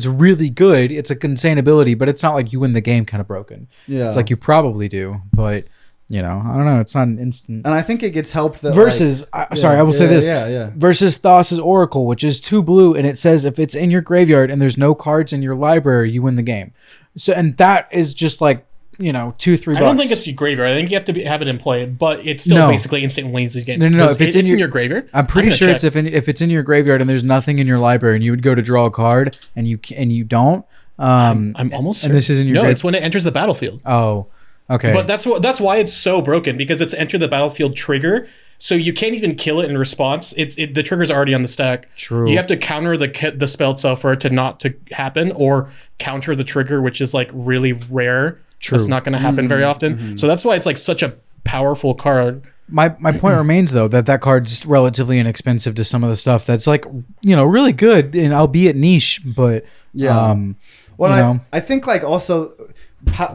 really good. It's a insane ability, but it's not like you win the game kind of broken. Yeah. It's like you probably do, but I don't know. It's not an instant. And I think it gets helped that Versus, I will say this. Yeah. Versus Thassa's Oracle, which is 2 blue, and it says if it's in your graveyard and there's no cards in your library, you win the game. So, and that is just like, $2-3. I don't think it's your graveyard. I think you have to have it in play, but it's still basically instantly wins the game. No. If it's in your graveyard, I'm pretty sure it's if it's in your graveyard and there's nothing in your library, and you would go to draw a card and you don't. I'm almost certain. And this is in your it's when it enters the battlefield. Oh, okay. But that's why it's so broken, because it's enter the battlefield trigger. So you can't even kill it in response. The trigger's already on the stack. True. You have to counter the spell itself for it to not to happen, or counter the trigger, which is like really rare. True. That's not going to happen very often. So that's why it's like such a powerful card. My point remains though that card's relatively inexpensive to some of the stuff that's like really good, and albeit niche, but I think like also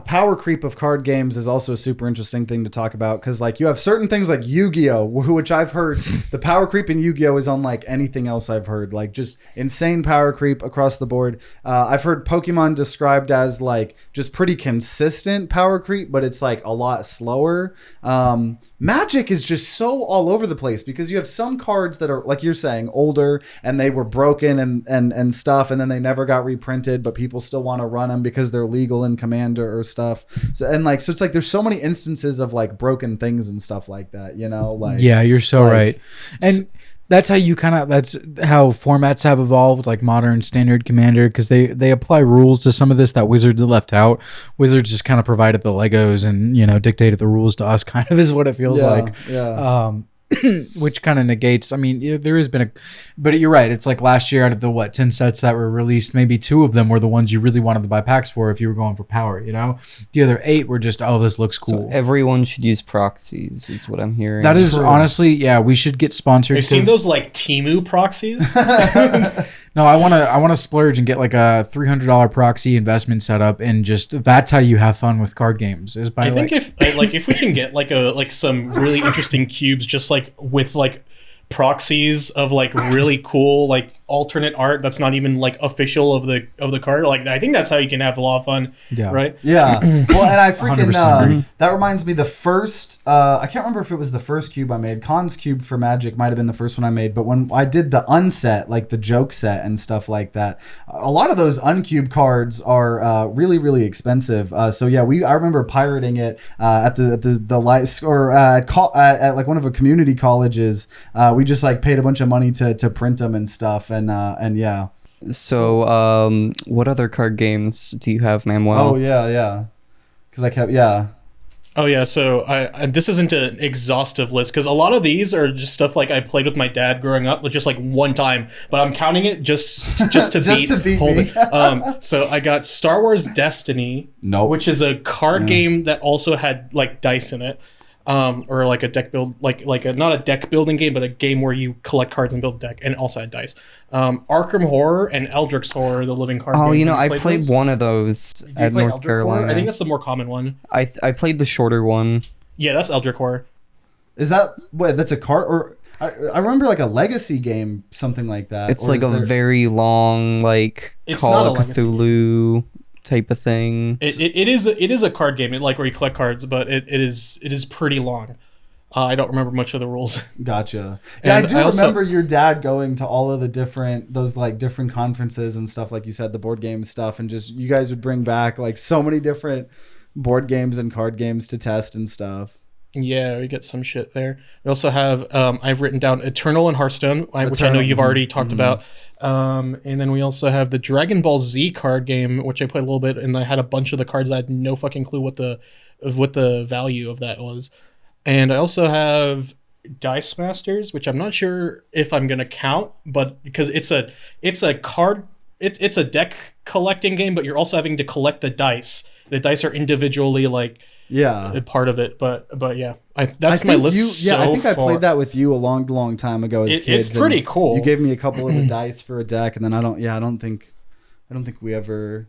power creep of card games is also a super interesting thing to talk about, because like you have certain things like Yu-Gi-Oh, which I've heard the power creep in Yu-Gi-Oh is unlike anything else I've heard, like just insane power creep across the board. I've heard Pokemon described as like just pretty consistent power creep, but it's like a lot slower. Magic is just so all over the place, because you have some cards that are, like you're saying, older and they were broken and stuff, and then they never got reprinted, but people still want to run them because they're legal in Commander or stuff. So it's like there's so many instances of like broken things and stuff like that, like you're so right. And that's how that's how formats have evolved, like Modern, Standard, Commander, because they apply rules to some of this that Wizards have left out. Wizards just kind of provided the Legos and dictated the rules to us, kind of is what it feels like. Which kind of negates, there has been but you're right, it's like last year out of the 10 sets that were released, maybe 2 of them were the ones you really wanted to buy packs for if you were going for power. The other 8 were just, this looks cool. So everyone should use proxies is what I'm hearing. That is honestly, we should get sponsored. You've seen those like Temu proxies? No, I want to splurge and get like a $300 proxy investment set up, and just that's how you have fun with card games, is by if we can get like some really interesting cubes, just like with like proxies of like really cool like alternate art that's not even like official of the card, like I think that's how you can have a lot of fun. Right. Well, and I freaking 100% that reminds me, the first I can't remember if it was the first cube I made. Khan's cube for Magic might have been the first one I made, but when I did the unset, like the joke set and stuff like that, a lot of those uncube cards are really really expensive. So I remember pirating it at the light, or at like one of the community colleges. We just like paid a bunch of money to print them and stuff, and yeah. So what other card games do you have, Manuel? Oh yeah, because I kept so I this isn't an exhaustive list, because a lot of these are just stuff like I played with my dad growing up, just like one time, but I'm counting it just to Just to beat me. So I got Star Wars Destiny, which is a card game that also had like dice in it. Or like a deck build, like not a deck building game, but a game where you collect cards and build a deck, and also had dice. Arkham Horror and Eldritch Horror, the living card game. I played one of those at North Carolina. Horror? I think that's the more common one. I played the shorter one. Yeah, that's Eldritch Horror. Is that that's a card, or I remember like a legacy game, something like that. It's like a very long Call of Cthulhu type of thing. It is a card game, like where you collect cards, but it is pretty long. I don't remember much of the rules. Gotcha. Yeah, I do remember your dad going to all of the different conferences and stuff, like you said, the board game stuff, and just you guys would bring back like so many different board games and card games to test and stuff. Yeah, we get some shit there. We also have I've written down Eternal and Hearthstone, which I know you've already talked about. And then we also have the Dragon Ball Z card game, which I played a little bit, and I had a bunch of the cards. I had no fucking clue what the value of that was. And I also have Dice Masters, which I'm not sure if I'm gonna count, but because it's a card it's a deck collecting game, but you're also having to collect the dice. The dice are individually like a part of it, but yeah, that's my list. I think I played that with you a long time ago as kids. It's pretty cool. You gave me a couple of the dice for a deck, and then I don't think we ever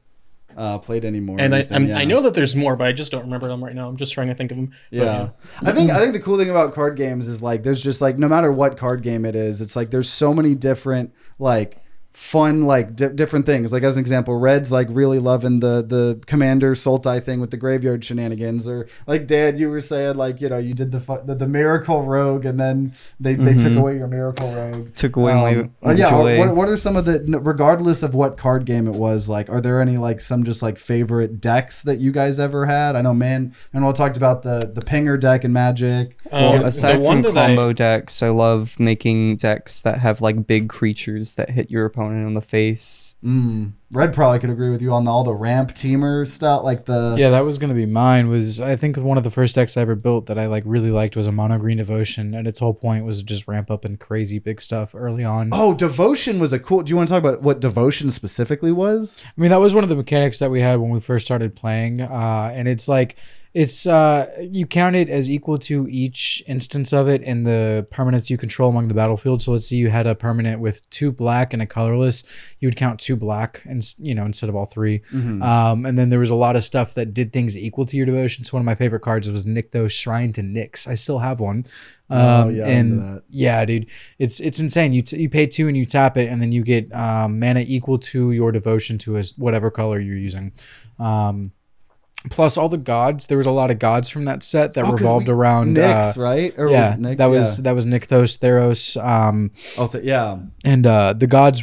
played anymore. And I know that there's more, but I just don't remember them right now. I'm just trying to think of them. Yeah. I think the cool thing about card games is like there's just like no matter what card game it is, it's like there's so many different like fun like different things. Like as an example, Red's like really loving the Commander Sultai thing with the graveyard shenanigans, or like Dad, you were saying like you did the Miracle Rogue, and then they took away your Miracle Rogue, took away my joy. What are some of the, regardless of what card game it was, like are there any like some just like favorite decks that you guys ever had? I know Manuel talked about the Pinger deck in Magic. Well, aside from combo decks, I love making decks that have like big creatures that hit your opponent on the face. Red probably could agree with you on all the ramp teamer stuff, like the that was gonna be mine. Was I think one of the first decks I ever built that I like really liked was a mono green devotion, and its whole point was just ramp up and crazy big stuff early on. Oh, devotion was a cool. Do you want to talk about what devotion specifically was? I mean, that was one of the mechanics that we had when we first started playing, and it's like you count it as equal to each instance of it in the permanents you control among the battlefield. So let's say you had a permanent with 2 black and a colorless, you would count 2 black and instead of all 3. And then there was a lot of stuff that did things equal to your devotion. So one of my favorite cards was Nykthos Shrine to Nyx. I still have one. Dude, it's insane. You pay 2 and you tap it, and then you get mana equal to your devotion to whatever color you're using. Plus all the gods. There was a lot of gods from that set that revolved around Nyx, right? Or yeah, was it Nyx? that was Nykthos, Theros. And the gods,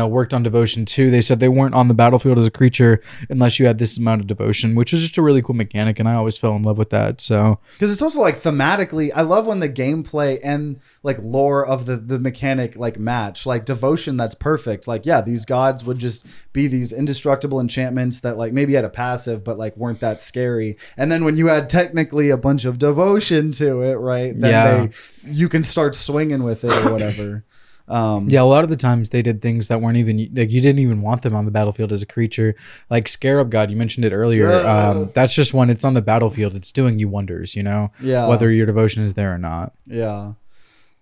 worked on devotion too. They said they weren't on the battlefield as a creature unless you had this amount of devotion, which is just a really cool mechanic, and I always fell in love with that. So because it's also like thematically, I love when the gameplay and like lore of the mechanic like match. Like devotion, that's perfect. Like these gods would just be these indestructible enchantments that like maybe had a passive, but like weren't that scary. And then when you add technically a bunch of devotion to it, right? Then you can start swinging with it or whatever. A lot of the times they did things that weren't even like you didn't even want them on the battlefield as a creature. Like Scarab God, you mentioned it earlier. That's just when it's on the battlefield, it's doing you wonders. Whether your devotion is there or not.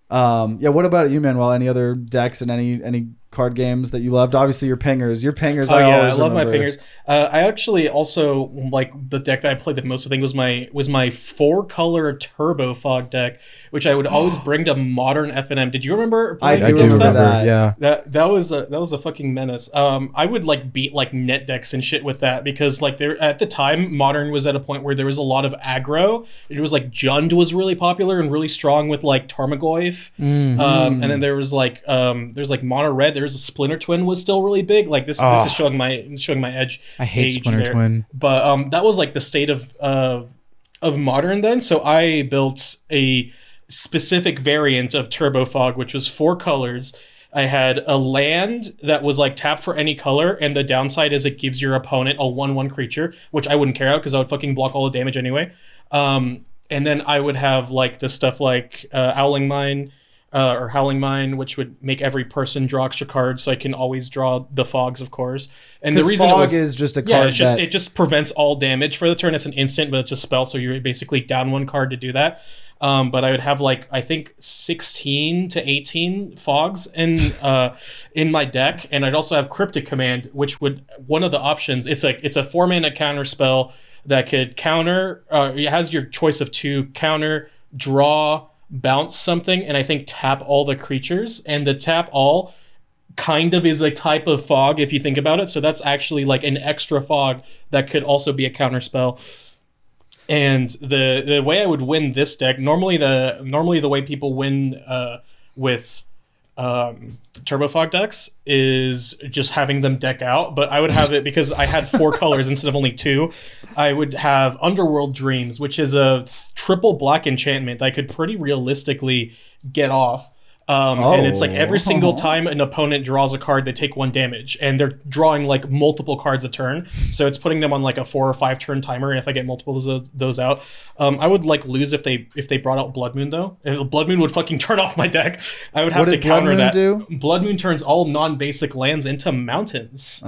What about you, Manuel? Any other decks and any card games that you loved? Obviously your pingers. I love my pingers. I actually also like the deck that I played the most. I think was my 4-color Turbo Fog deck, which I would always bring to modern FNM. Did you remember playing against that? Yeah, that was a fucking menace. I would like beat like net decks and shit with that, because like there at the time modern was at a point where there was a lot of aggro. It was like Jund was really popular and really strong with like Tarmogoyf. And then there was like there's like mono red. There's a Splinter Twin was still really big. Like this is showing my edge. I hate Splinter Twin. But that was like the state of modern then. So I built a specific variant of Turbo Fog, which was 4 colors. I had a land that was like tap for any color, and the downside is it gives your opponent a 1/1 creature, which I wouldn't care about because I would fucking block all the damage anyway. And then I would have like the stuff like Howling Mine, which would make every person draw extra cards, so I can always draw the fogs, of course. And the reason fog is just a card it just prevents all damage for the turn. It's an instant, but it's a spell, so you're basically down 1 card to do that. But I would have like I think 16 to 18 fogs in my deck, and I'd also have Cryptic Command, which would one of the options. It's a 4-mana counter spell that could counter. It has your choice of 2: counter, draw, bounce something, and I think tap all the creatures. And the tap all kind of is a type of fog if you think about it. So that's actually like an extra fog that could also be a counter spell. And the way I would win this deck, normally the way people win with Turbo Fog decks is just having them deck out, but I would have it because I had 4 colors instead of only 2. I would have Underworld Dreams, which is a triple black enchantment that I could pretty realistically get off. And it's like every single time an opponent draws a card, they take 1 damage, and they're drawing like multiple cards a turn. So it's putting them on like a 4 or 5 turn timer. And if I get multiple of those out, I would like lose if they brought out Blood Moon though. If Blood Moon would fucking turn off my deck. I would have to counter that. Blood Moon turns all non-basic lands into mountains,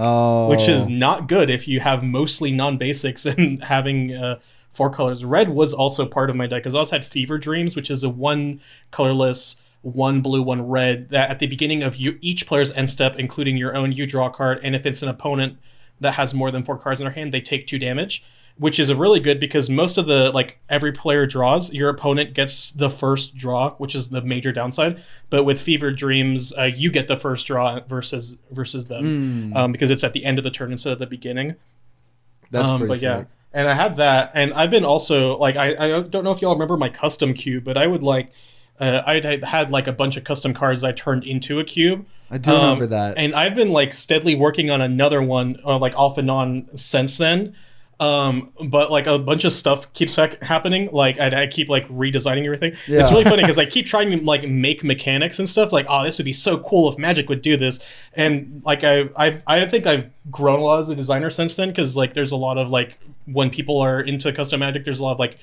which is not good if you have mostly non-basics and having 4 colors. Red was also part of my deck because I also had Fever Dreams, which is a 1 colorless, 1 blue, 1 red, that at the beginning of each player's end step, including your own, you draw a card, and if it's an opponent that has more than 4 cards in their hand, they take 2 damage, which is a really good because most of the, like, every player draws, your opponent gets the first draw, which is the major downside. But with Fever Dreams, you get the first draw versus them because it's at the end of the turn instead of the begining. That's pretty but sick. yeah, and I had that, and I've been also, like, I don't know if y'all remember my custom cube, but I would, like, I had like a bunch of custom cards I turned into a cube. I do remember that. And I've been like steadily working on another one, like off and on since then. But like a bunch of stuff keeps happening. Like I keep like redesigning everything. Yeah. It's really funny because I keep trying to like make mechanics and stuff. Like, oh, this would be so cool if Magic would do this. And like I think I've grown a lot as a designer since then because like there's a lot of like when people are into custom Magic, there's a lot of like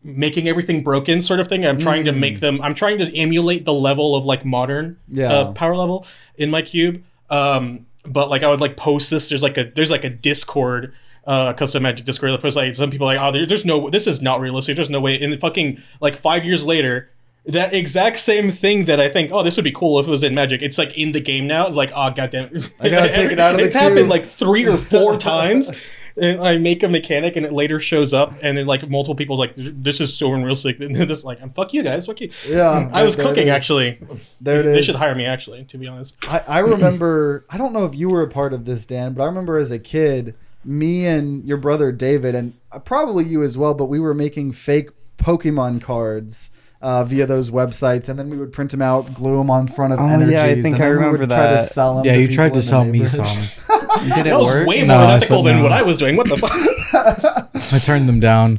making everything broken sort of thing. I'm trying to make them. I'm trying to emulate the level of like modern power level in my cube. But like I would like post this. There's like a Discord. Custom Magic Discord that posts like some people are like, oh, there's no, this is not realistic. There's no way. And fucking like 5 years later, that exact same thing that I think, oh, this would be cool if it was in Magic. It's like in the game now. It's like, oh, goddamn, I gotta take it out of the It's happened like 3 or 4 times. And I make a mechanic and it later shows up and then like multiple people like, this is so unrealistic. And this like, fuck you guys, fuck you. Yeah, I was cooking actually. There it is. They should hire me actually, to be honest. I remember, I don't know if you were a part of this, Dan, but I remember as a kid, me and your brother David, and probably you as well, but we were making fake Pokemon cards via those websites, and then we would print them out, glue them on front of energies. Yeah, I think and I then remember we would that. Try to sell them Yeah, to you tried people to in sell the me neighborhood. some. Did it That was work? way more No, I unethical said than no. what I was doing. What the fuck? I turned them down.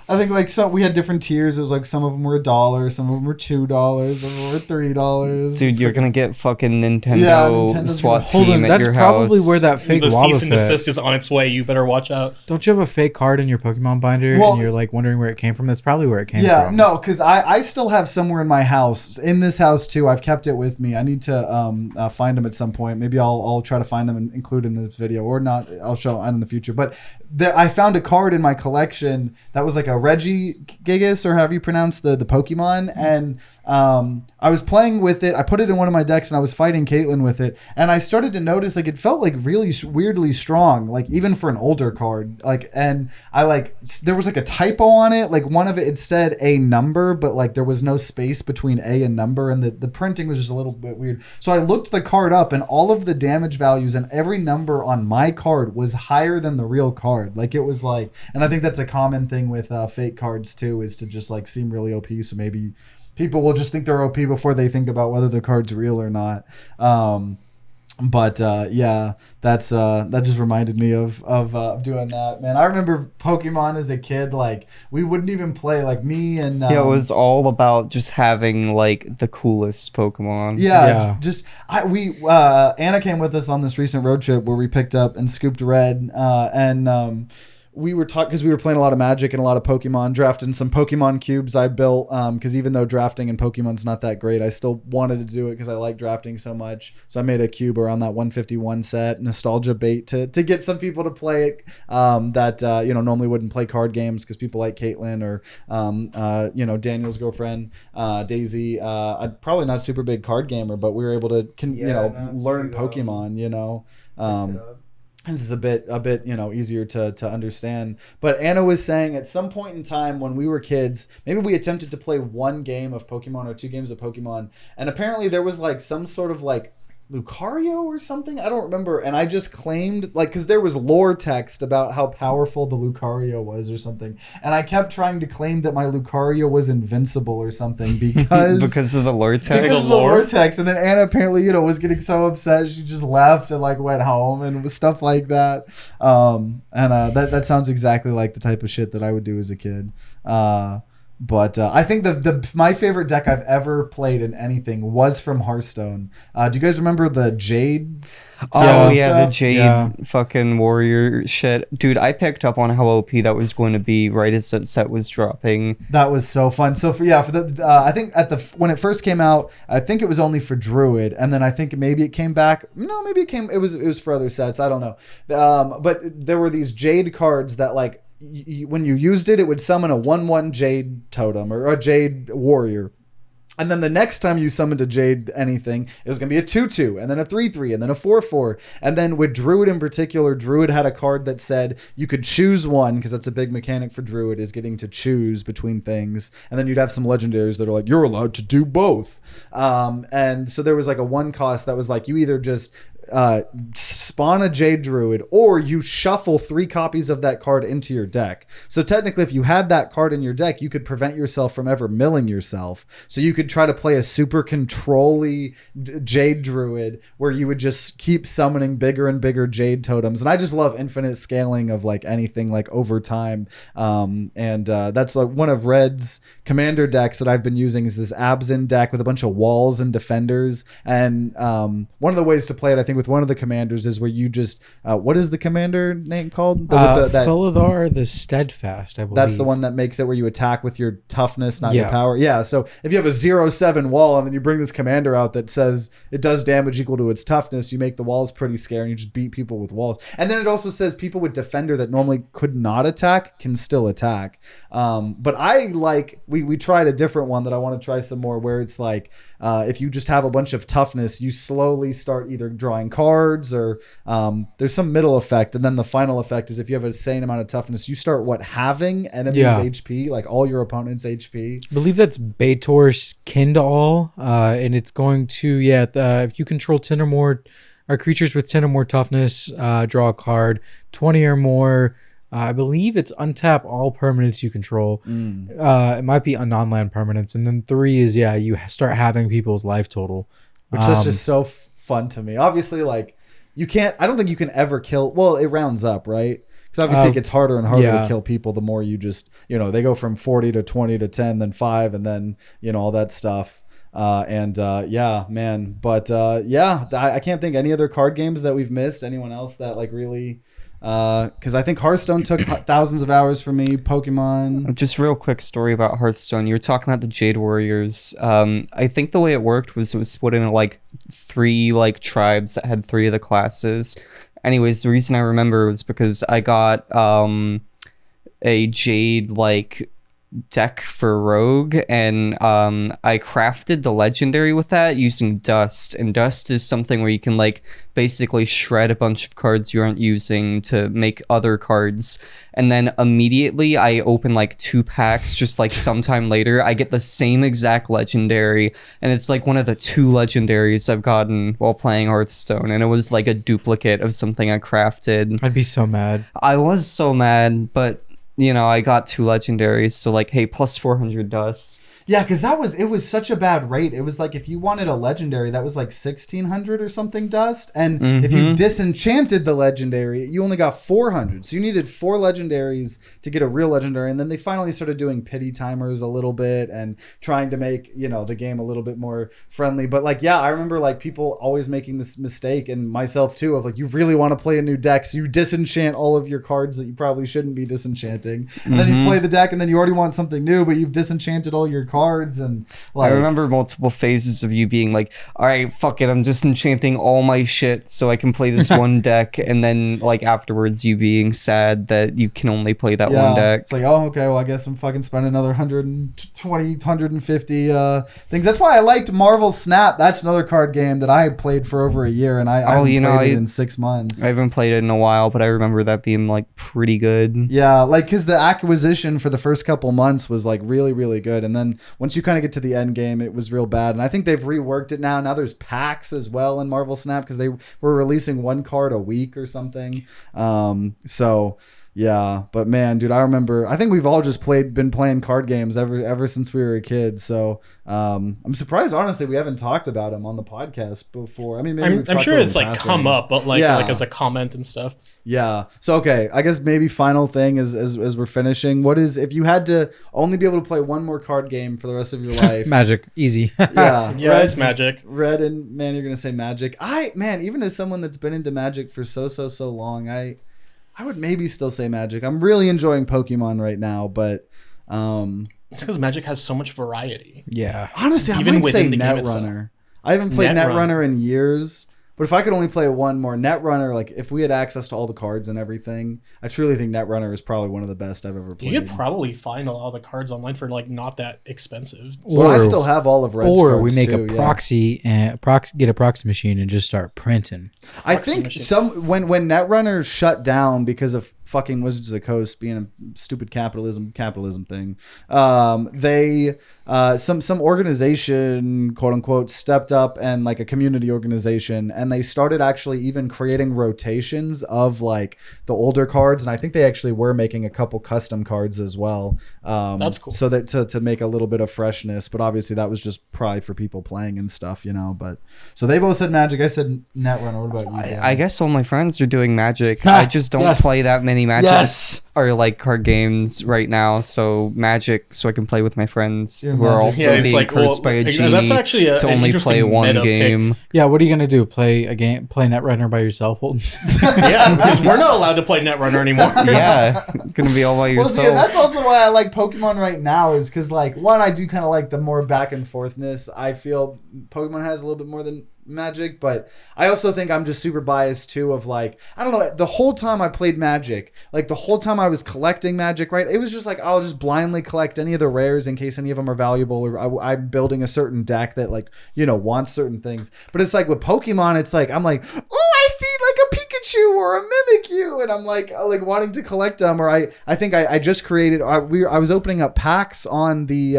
I think like we had different tiers. It was like some of them were $1, some of them were $2, some of them were $3. Dude, you're gonna get fucking Nintendo Nintendo's SWAT gonna- team Hold on, at that's your probably house. where that fake The lava cease and fit. desist is on its way. You better watch out. Don't you have a fake card in your Pokemon binder Well- and you're like wondering where it came from? That's probably where it came Yeah, from. no, because I still have somewhere in my house, in this house too. I've kept it with me. I need to find them at some point. Maybe I'll try to find them and include in this video, or not. I'll show in the future. But I found a card in my collection that was like a Regigigas, or however you pronounce the Pokemon, and I was playing with it. I put it in one of my decks, and I was fighting Caitlyn with it, and I started to notice like it felt like really weirdly strong, like even for an older card. Like, and I like there was like a typo on it. Like one of it said a number, but like there was no space between a and number, and the printing was just a little bit weird. So I looked the card up, and all of the damage values and every number on my card was higher than the real card. Like it was like, and I think that's a common thing with fake cards too, is to just like seem really OP. So maybe people will just think they're OP before they think about whether the card's real or not. But yeah, that just reminded me of doing that, man. I remember Pokemon as a kid. Like we wouldn't even play, like me and Yeah, it was all about just having like the coolest Pokemon. Yeah. Just Anna came with us on this recent road trip where we picked up and scooped red, and we were taught, because we were playing a lot of Magic and a lot of Pokemon, drafting some Pokemon cubes I built, because even though drafting in Pokemon's not that great, I still wanted to do it because I like drafting so much. So I made a cube around that 151 set, nostalgia bait, to get some people to play it that normally wouldn't play card games, because people like Caitlyn or Daniel's girlfriend Daisy. I'm probably not a super big card gamer, but we were able to learn Pokemon. This is a bit easier to understand. But Anna was saying at some point in time when we were kids, maybe we attempted to play 1 game of Pokemon or 2 games of Pokemon, and apparently there was like some sort of like Lucario or something, I don't remember, and I just claimed, like, because there was lore text about how powerful the Lucario was or something, and I kept trying to claim that my Lucario was invincible or something because of the lore text. because of the lore text. And then Anna apparently was getting so upset she just left and like went home and stuff like that. That sounds exactly like the type of shit that I would do as a kid. But I think my favorite deck I've ever played in anything was from Hearthstone. Do you guys remember the Jade? Oh Yeah. yeah, the stuff? Jade fucking warrior shit. Dude, I picked up on how OP that was going to be right as that set was dropping. That was so fun. So for the I think when it first came out, I think it was only for Druid, and then I think maybe it came back. No, maybe it was for other sets. I don't know. But there were these Jade cards that like when you used it, it would summon a 1/1 Jade totem or a Jade warrior. And then the next time you summoned a Jade anything, it was going to be a 2/2, and then a 3/3, and then a 4/4. And then with Druid in particular, Druid had a card that said you could choose one, because that's a big mechanic for Druid, is getting to choose between things. And then you'd have some legendaries that are like, you're allowed to do both. And so there was like a one cost that was like, you either just spawn a Jade Druid, or you shuffle 3 copies of that card into your deck. So technically, if you had that card in your deck, you could prevent yourself from ever milling yourself. So you could try to play a super control-y Jade Druid where you would just keep summoning bigger and bigger Jade totems. And I just love infinite scaling of like anything like over time. That's like one of Red's commander decks that I've been using is this Abzin deck with a bunch of walls and defenders. And one of the ways to play it, I think, with one of the commanders is where you just what is the commander name called? Felidar the Steadfast, I believe. That's the one that makes it where you attack with your toughness, not your power. Yeah. So if you have a 0/7 wall and then you bring this commander out that says it does damage equal to its toughness, you make the walls pretty scary and you just beat people with walls. And then it also says people with defender that normally could not attack can still attack. But I like we tried a different one that I want to try some more, where it's like if you just have a bunch of toughness, you slowly start either drawing cards or there's some middle effect, and then the final effect is if you have a insane amount of toughness, you start halving enemies HP, like all your opponent's HP. I believe that's Bator's kin to all, and it's going to if you control 10 or more creatures with 10 or more toughness, draw a card. 20 or more, I believe it's untap all permanents you control. It might be a non-land permanents, and then 3 is you start having people's life total, which is just so fun to me. Obviously, like I don't think you can ever kill. Well, it rounds up, right? Because obviously it gets harder and harder to kill people the more you just, they go from 40 to 20 to 10, then 5, and then, all that stuff. Man. But I can't think any other card games that we've missed. Anyone else that like really, because I think Hearthstone took thousands of hours for me. Pokemon. Just real quick story about Hearthstone. You were talking about the Jade Warriors. I think the way it worked was it was split into like 3 like tribes that had 3 of the classes. Anyways, the reason I remember was because I got a Jade like deck for Rogue, and I crafted the legendary with that using Dust, and Dust is something where you can like basically shred a bunch of cards you aren't using to make other cards, and then immediately I open like 2 packs just like sometime later I get the same exact legendary, and it's like one of the 2 legendaries I've gotten while playing Hearthstone, and it was like a duplicate of something I crafted. I'd be so mad. I was so mad, but I got 2 legendaries, so like, hey, plus 400 Dust. Yeah, because it was such a bad rate. It was like if you wanted a legendary, that was like 1,600 or something Dust. And if you disenchanted the legendary, you only got 400. So you needed 4 legendaries to get a real legendary. And then they finally started doing pity timers a little bit and trying to make, the game a little bit more friendly. But like, I remember like people always making this mistake, and myself too, of like, you really want to play a new deck, so you disenchant all of your cards that you probably shouldn't be disenchanting. And then you play the deck and then you already want something new, but you've disenchanted all your cards. And like, I remember multiple phases of you being like, all right, fuck it, I'm disenchanting all my shit so I can play this one deck, and then like afterwards you being sad that you can only play that one deck. It's like, oh, okay, well I guess I'm fucking spending another 120 150 things. That's why I liked Marvel Snap. That's another card game that I played for over a year, and I haven't played it in 6 months. I haven't played it in a while, but I remember that being like pretty good. Yeah, like because the acquisition for the first couple months was like really, really good, and then once you kind of get to the end game, it was real bad. And I think they've reworked it now. Now there's packs as well in Marvel Snap, because they were releasing 1 card a week or something. Yeah, but man, dude, I remember. I think we've all just been playing card games ever since we were a kid. So I'm surprised, honestly, we haven't talked about them on the podcast before. I mean, maybe I'm sure it's like come up, but like as a comment and stuff. Yeah. So okay, I guess maybe final thing as we're finishing. What is, if you had to only be able to play one more card game for the rest of your life? Magic, easy. Yeah, it's Magic. Red and man, you're gonna say Magic. Even as someone that's been into Magic for so long, I would maybe still say Magic. I'm really enjoying Pokemon right now, but it's because Magic has so much variety. Yeah. Honestly, I might say Netrunner. I haven't played Netrunner in years, but if I could only play one more, Netrunner, like if we had access to all the cards and everything, I truly think Netrunner is probably one of the best I've ever played. You could probably find a lot of the cards online for like not that expensive. Well, I still have all of Red's cards. Or we make too, a proxy and get a proxy machine and just start printing. I think when Netrunner shut down because of fucking Wizards of the Coast being a stupid capitalism thing, they some organization, quote unquote, stepped up, and like a community organization, and they started actually even creating rotations of like the older cards, and I think they actually were making a couple custom cards as well. That's cool. So that to make a little bit of freshness, but obviously that was just probably for people playing and stuff, But so they both said Magic. I said Netrunner. What about you? I guess all my friends are doing Magic. I just don't play that many Magic or like card games right now. So Magic, so I can play with my friends who are also being cursed by a genie that's actually to only play one game. Yeah, what are you gonna do? Play Netrunner by yourself, Holden? Yeah, because we're not allowed to play Netrunner anymore. Yeah, gonna be all by yourself. Well, see, that's also why I like Pokemon right now, is because like one, I do kind of like the more back and forthness. I feel Pokemon has a little bit more than Magic, but I also think I'm just super biased too, of like, I don't know, the whole time I played Magic, like the whole time I was collecting Magic, right, it was just like I'll just blindly collect any of the rares in case any of them are valuable, or I'm building a certain deck that like wants certain things. But it's like with Pokemon, it's like I'm like, oh, I feed like a Pikachu or a Mimikyu, and I'm like wanting to collect them. Or I think I just created, I was opening up packs on the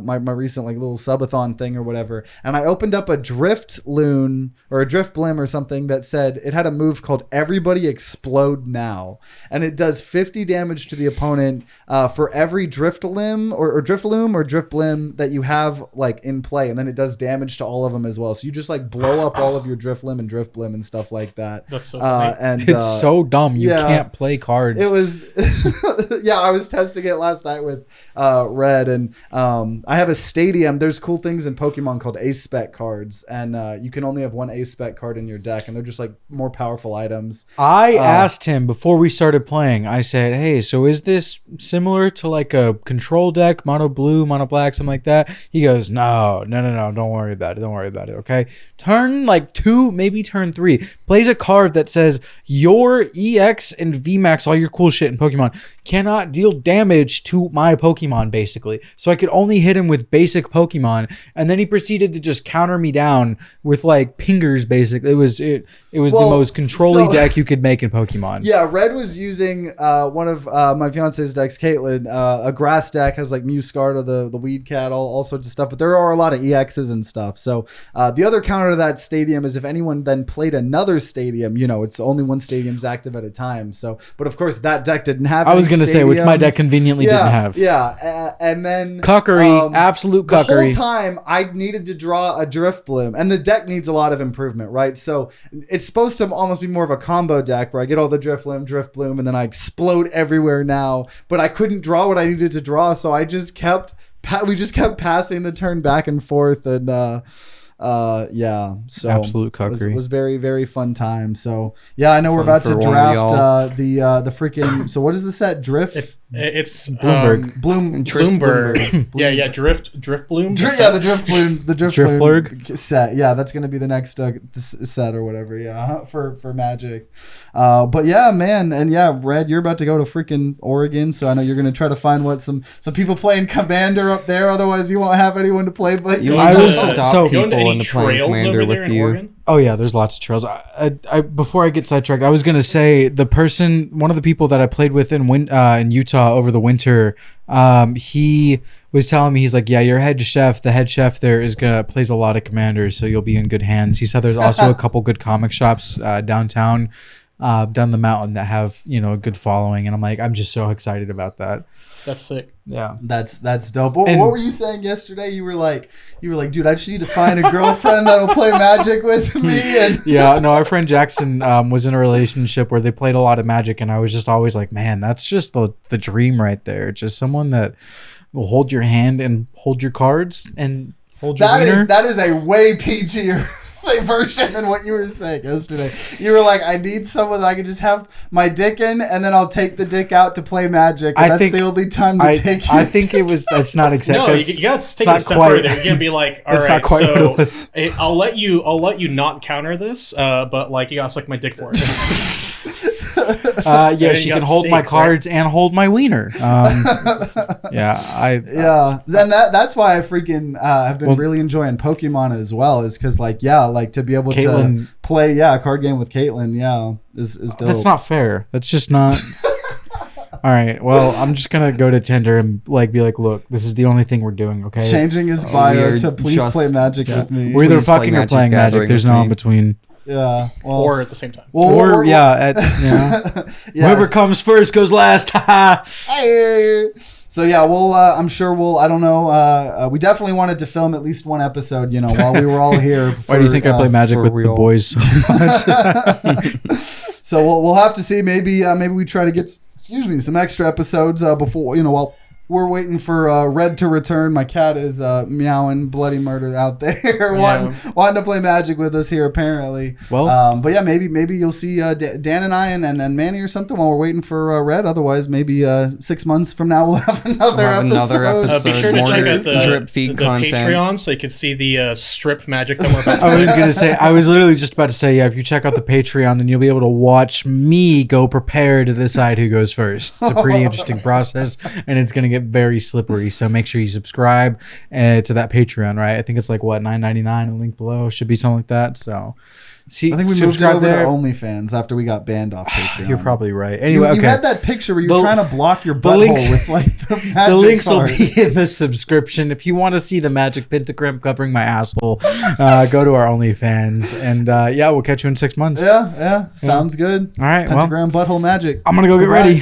my recent like little subathon thing or whatever, and I opened up a Drift Loon or a Drift Blim or something that said it had a move called Everybody Explode Now, and it does 50 damage to the opponent for every Drift Limb or Drift Loom or Drift Blim that you have like in play, and then it does damage to all of them as well. So you just like blow up all of your Drift Limb and Drift Blim and stuff like that. That's so funny. And it's so dumb. You can't play cards. It was I was testing it last night with Red, and I have a stadium. There's cool things in Pokemon called Ace Spec cards, and you can only have one Ace Spec card in your deck, and they're just like more powerful items. I asked him before we started playing, I said, hey, so is this similar to like a control deck, mono blue, mono black, something like that? He goes, no, don't worry about it, okay? Turn like 2, maybe turn 3, plays a card that says your EX and VMAX, all your cool shit in Pokemon, cannot deal damage to my Pokemon, basically. So I could only hit him with basic Pokemon, and then he proceeded to just counter me down with like pingers, basically. It was the most control-y deck you could make in Pokemon. Yeah, Red was using one of my fiance's decks, Caitlin, a grass deck, has like Muscarda, the Weed Cat, all sorts of stuff, but there are a lot of EXs and stuff. So the other counter to that stadium is if anyone then played another stadium, it's only one stadium's active at a time. So, but of course that deck didn't have I was going to say, which my deck conveniently didn't have. Yeah, and then cuckery, absolute cuckery. The whole time I needed to draw a Drift Bloom, and the deck needs a lot of improvement, right? So it's supposed to almost be more of a combo deck where I get all the Drift Bloom, and then I explode everywhere now. But I couldn't draw what I needed to draw, so we just kept passing the turn back and forth, and so absolute cuckery. It was very, very fun time. So yeah, I know we're about to draft the freaking. So what is the set? Drift. It's Bloomberg. Bloomberg. Yeah, Drift Bloom. The Drift Bloom. The Drift Bloomberg set. Yeah, that's gonna be the next set or whatever. Yeah, for Magic. But yeah, man, and yeah, Red, you're about to go to freaking Oregon, so I know you're gonna try to find some people playing Commander up there. Otherwise, you won't have anyone to play. But you any trails over there in Oregon? Oh yeah, there's lots of trails. I before I get sidetracked, I was gonna say one of the people that I played with in Utah over the winter, he was telling me, he's like, yeah, your the head chef there plays a lot of Commanders, so you'll be in good hands. He said there's also a couple good comic shops downtown. down the mountain that have a good following, and I'm just so excited about that. That's sick. Yeah, That's dope. What were you saying yesterday? You were like, dude, I just need to find a girlfriend that'll play Magic with me. And yeah. No, our friend Jackson was in a relationship where they played a lot of Magic, and I was just always like, man, that's just the dream right there. Just someone that will hold your hand and hold your cards and hold your wiener. That is a way PGer version than what you were saying yesterday. You were like, I need someone that I can just have my dick in, and then I'll take the dick out to play Magic. And that's the only time to take it. I think that's not exactly. No, you got to take it a step further. You're gonna be like, all right, so I'll let you not counter this, but like you gotta suck my dick for it. Yeah, she can hold my cards and hold my wiener. Then that's why I freaking have been really enjoying Pokemon as well. Is because like to be able to play a card game with Caitlin, is dope. That's not fair. That's just not. All right. Well, I'm just gonna go to Tinder and be like, look, this is the only thing we're doing. Okay. Changing his bio to please play Magic with me. We're either fucking or playing Magic. There's no in between. Yeah, well, or at the same time. Whoever comes first goes last. Hey. So yeah, I'm sure I don't know. We definitely wanted to film at least one episode, while we were all here. Why do you think I play Magic with the boys so much? So we'll have to see. Maybe we try to get some extra episodes before while we're waiting for Red to return. My cat is meowing bloody murder out there, wanting to play Magic with us here apparently. Well, but yeah, maybe you'll see Dan and I and Manny or something while we're waiting for Red. Otherwise, maybe 6 months from now we'll have another episode. Be sure to check out the drip feed content. Patreon so you can see the strip Magic that we're about to I was literally just about to say, if you check out the Patreon, then you'll be able to watch me go prepare to decide who goes first. It's a pretty interesting process, and it's going to get very slippery, so make sure you subscribe to that Patreon, right? I think it's like $9.99, a link below, should be something like that. So I think we moved it over to OnlyFans after we got banned off Patreon. You're probably right. Anyway, you had that picture where you're trying to block your butthole with the Magic the links card. will be in the subscription. If you want to see the Magic pentagram covering my asshole, go to our OnlyFans, and we'll catch you in 6 months. Sounds good. All right, Pentagram butthole magic. I'm gonna go get ready.